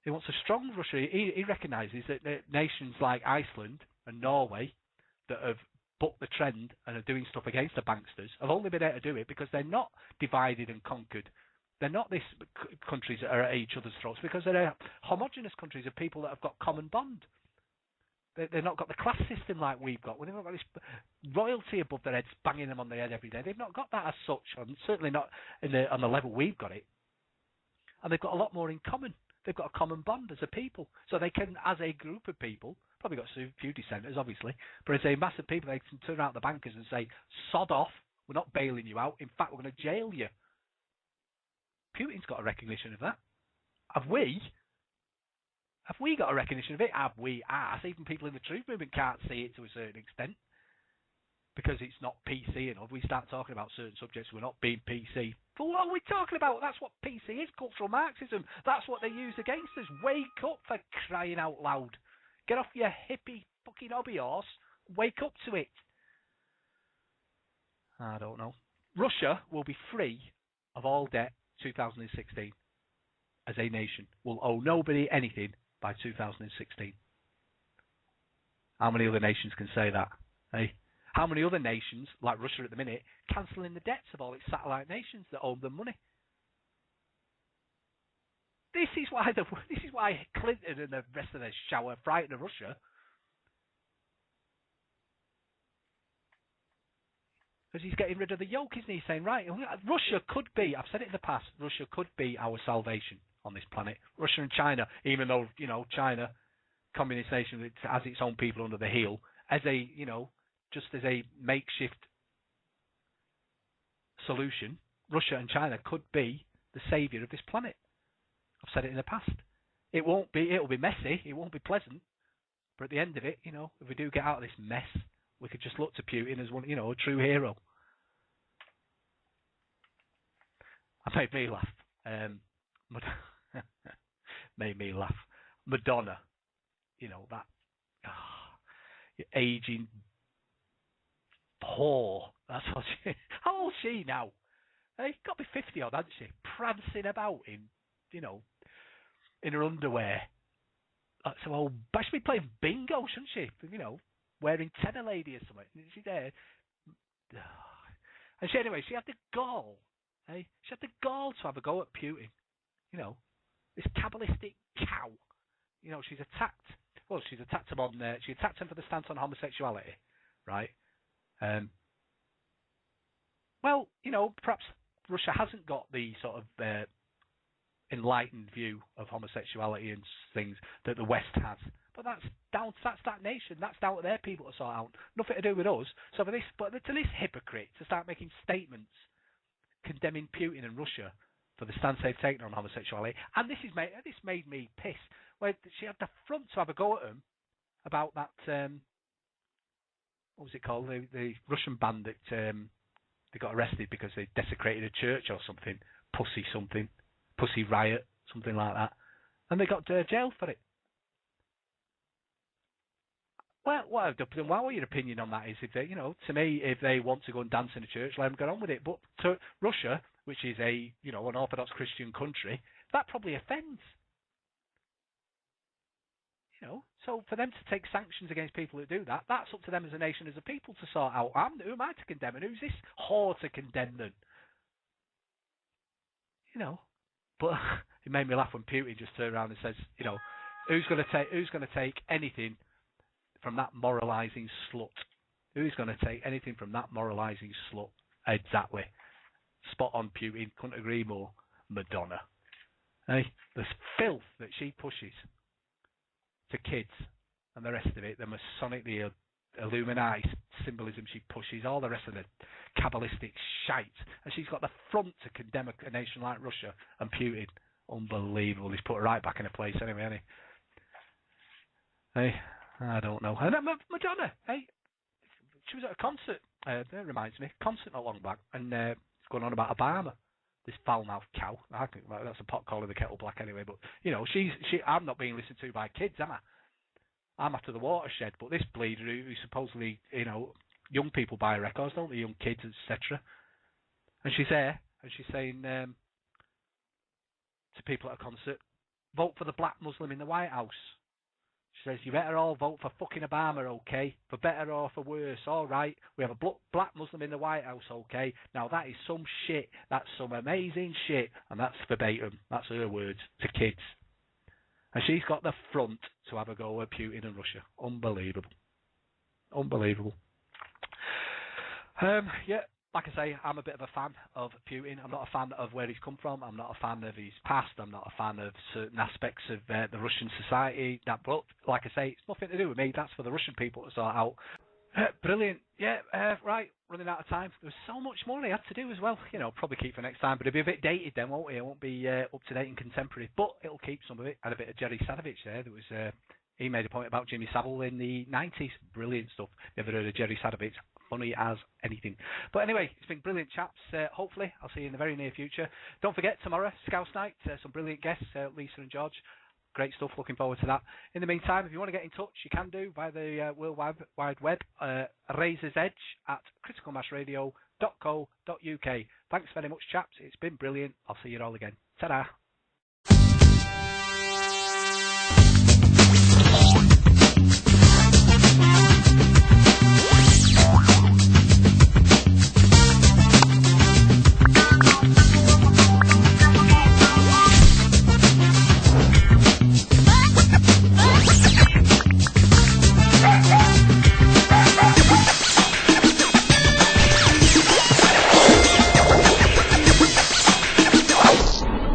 He wants a strong Russia. He recognises that nations like Iceland and Norway that have bucked the trend and are doing stuff against the banksters have only been able to do it because they're not divided and conquered. They're not these countries that are at each other's throats, because they're homogenous countries of people that have got common bond. They've not got the class system like we've got. They've not got this royalty above their heads, banging them on the head every day. They've not got that as such, and certainly not on the level we've got it. And they've got a lot more in common. They've got a common bond as a people. So they can, as a group of people, probably got a few dissenters, obviously, but as a mass of people, they can turn out the bankers and say, sod off, we're not bailing you out. In fact, we're going to jail you. Putin's got a recognition of that. Have we? Have we got a recognition of it? Have we? Even people in the truth movement can't see it to a certain extent because it's not PC enough. We start talking about certain subjects, we're not being PC. But what are we talking about? That's what PC is, cultural Marxism. That's what they use against us. Wake up, for crying out loud. Get off your hippie fucking hobby horse. Wake up to it. I don't know. Russia will be free of all debt 2016 as a nation. Will owe nobody anything by 2016. How many other nations can say that? Hey? How many other nations, like Russia at the minute, cancelling the debts of all its satellite nations that owe them money? This is why Clinton and the rest of the shower frightened of Russia. Because he's getting rid of the yoke, isn't he? He's saying, right, Russia could be, I've said it in the past, Russia could be our salvation on this planet. Russia and China, even though, China, communist nation, has its own people under the heel, as a, just as a makeshift solution, Russia and China could be the saviour of this planet. I've said it in the past. It'll be messy, it won't be pleasant, but at the end of it, if we do get out of this mess, we could just look to Putin as one, a true hero. That made me laugh. Made me laugh. Madonna, that aging whore. That's what she. How old is she now? Hey, got to be 50 odd, hasn't she? Prancing about in her underwear. So old. But she'd be playing bingo, shouldn't she? Wearing tenor lady or something. She's there. And she had the gall. Hey? She had the gall to have a go at Putin. This Kabbalistic cow. She's attacked. Well, she's attacked him on. She attacked him for the stance on homosexuality, right? Well, perhaps Russia hasn't got the sort of enlightened view of homosexuality and things that the West has. But that's that nation. That's down to their people to sort out. Nothing to do with us. So to this hypocrite to start making statements condemning Putin and Russia for the stance they've taken on homosexuality, and this made me piss. Where she had the front to have a go at him about that. What was it called? The Russian band that they got arrested because they desecrated a church or something. Pussy riot, something like that, and they got jailed for it. Well, what your opinion on that is, if they, to me, if they want to go and dance in a church, let them get on with it. But to Russia, which is an Orthodox Christian country, that probably offends. So for them to take sanctions against people who do that, that's up to them as a nation, as a people to sort out. Who am I to condemn, and who's this whore to condemn them? But it made me laugh when Putin just turned around and says, who's going to take anything from that moralising slut? Who's going to take anything from that moralising slut? Exactly. Spot on, Putin. Couldn't agree more. Madonna. Hey, the filth that she pushes to kids and the rest of it, the Masonic, the Illuminati symbolism she pushes, all the rest of the Kabbalistic shite, and she's got the front to condemn a nation like Russia and Putin. Unbelievable. He's put her right back in her place anyway, hasn't he? Hey, I don't know. And Madonna, hey, she was at a concert. That reminds me, concert not long back, and it's going on about Obama. This foul-mouthed cow. I think that's a pot calling the kettle black anyway. But I'm not being listened to by kids, am I? I'm after the watershed. But this bleeder who supposedly, young people buy records, don't they? Young kids, etc. And she's there, and she's saying to people at a concert, vote for the black Muslim in the White House. She says, you better all vote for fucking Obama, okay? For better or for worse, all right. We have a black Muslim in the White House, okay? Now, that is some shit. That's some amazing shit. And that's verbatim. That's her words to kids. And she's got the front to have a go at Putin and Russia. Unbelievable. Unbelievable. Yeah, like I say, I'm a bit of a fan of Putin. I'm not a fan of where he's come from. I'm not a fan of his past. I'm not a fan of certain aspects of the Russian society. But like I say, it's nothing to do with me. That's for the Russian people to sort out. Brilliant. Yeah, right, running out of time. There was so much more I had to do as well. Probably keep for next time, but it'll be a bit dated then, won't it? It won't be up to date and contemporary, but it'll keep some of it. Had a bit of Jerry Sadovich there. There was he made a point about Jimmy Savile in the 90s. Brilliant stuff. Never heard of Jerry Sadovich. Funny as anything. But anyway, it's been brilliant, chaps. Hopefully, I'll see you in the very near future. Don't forget, tomorrow, Scouse Night, some brilliant guests, Lisa and George. Great stuff, looking forward to that. In the meantime, if you want to get in touch, you can do via the World Wide Web, Razor's Edge at criticalmassradio.co.uk. Thanks very much, chaps. It's been brilliant. I'll see you all again. Ta-da.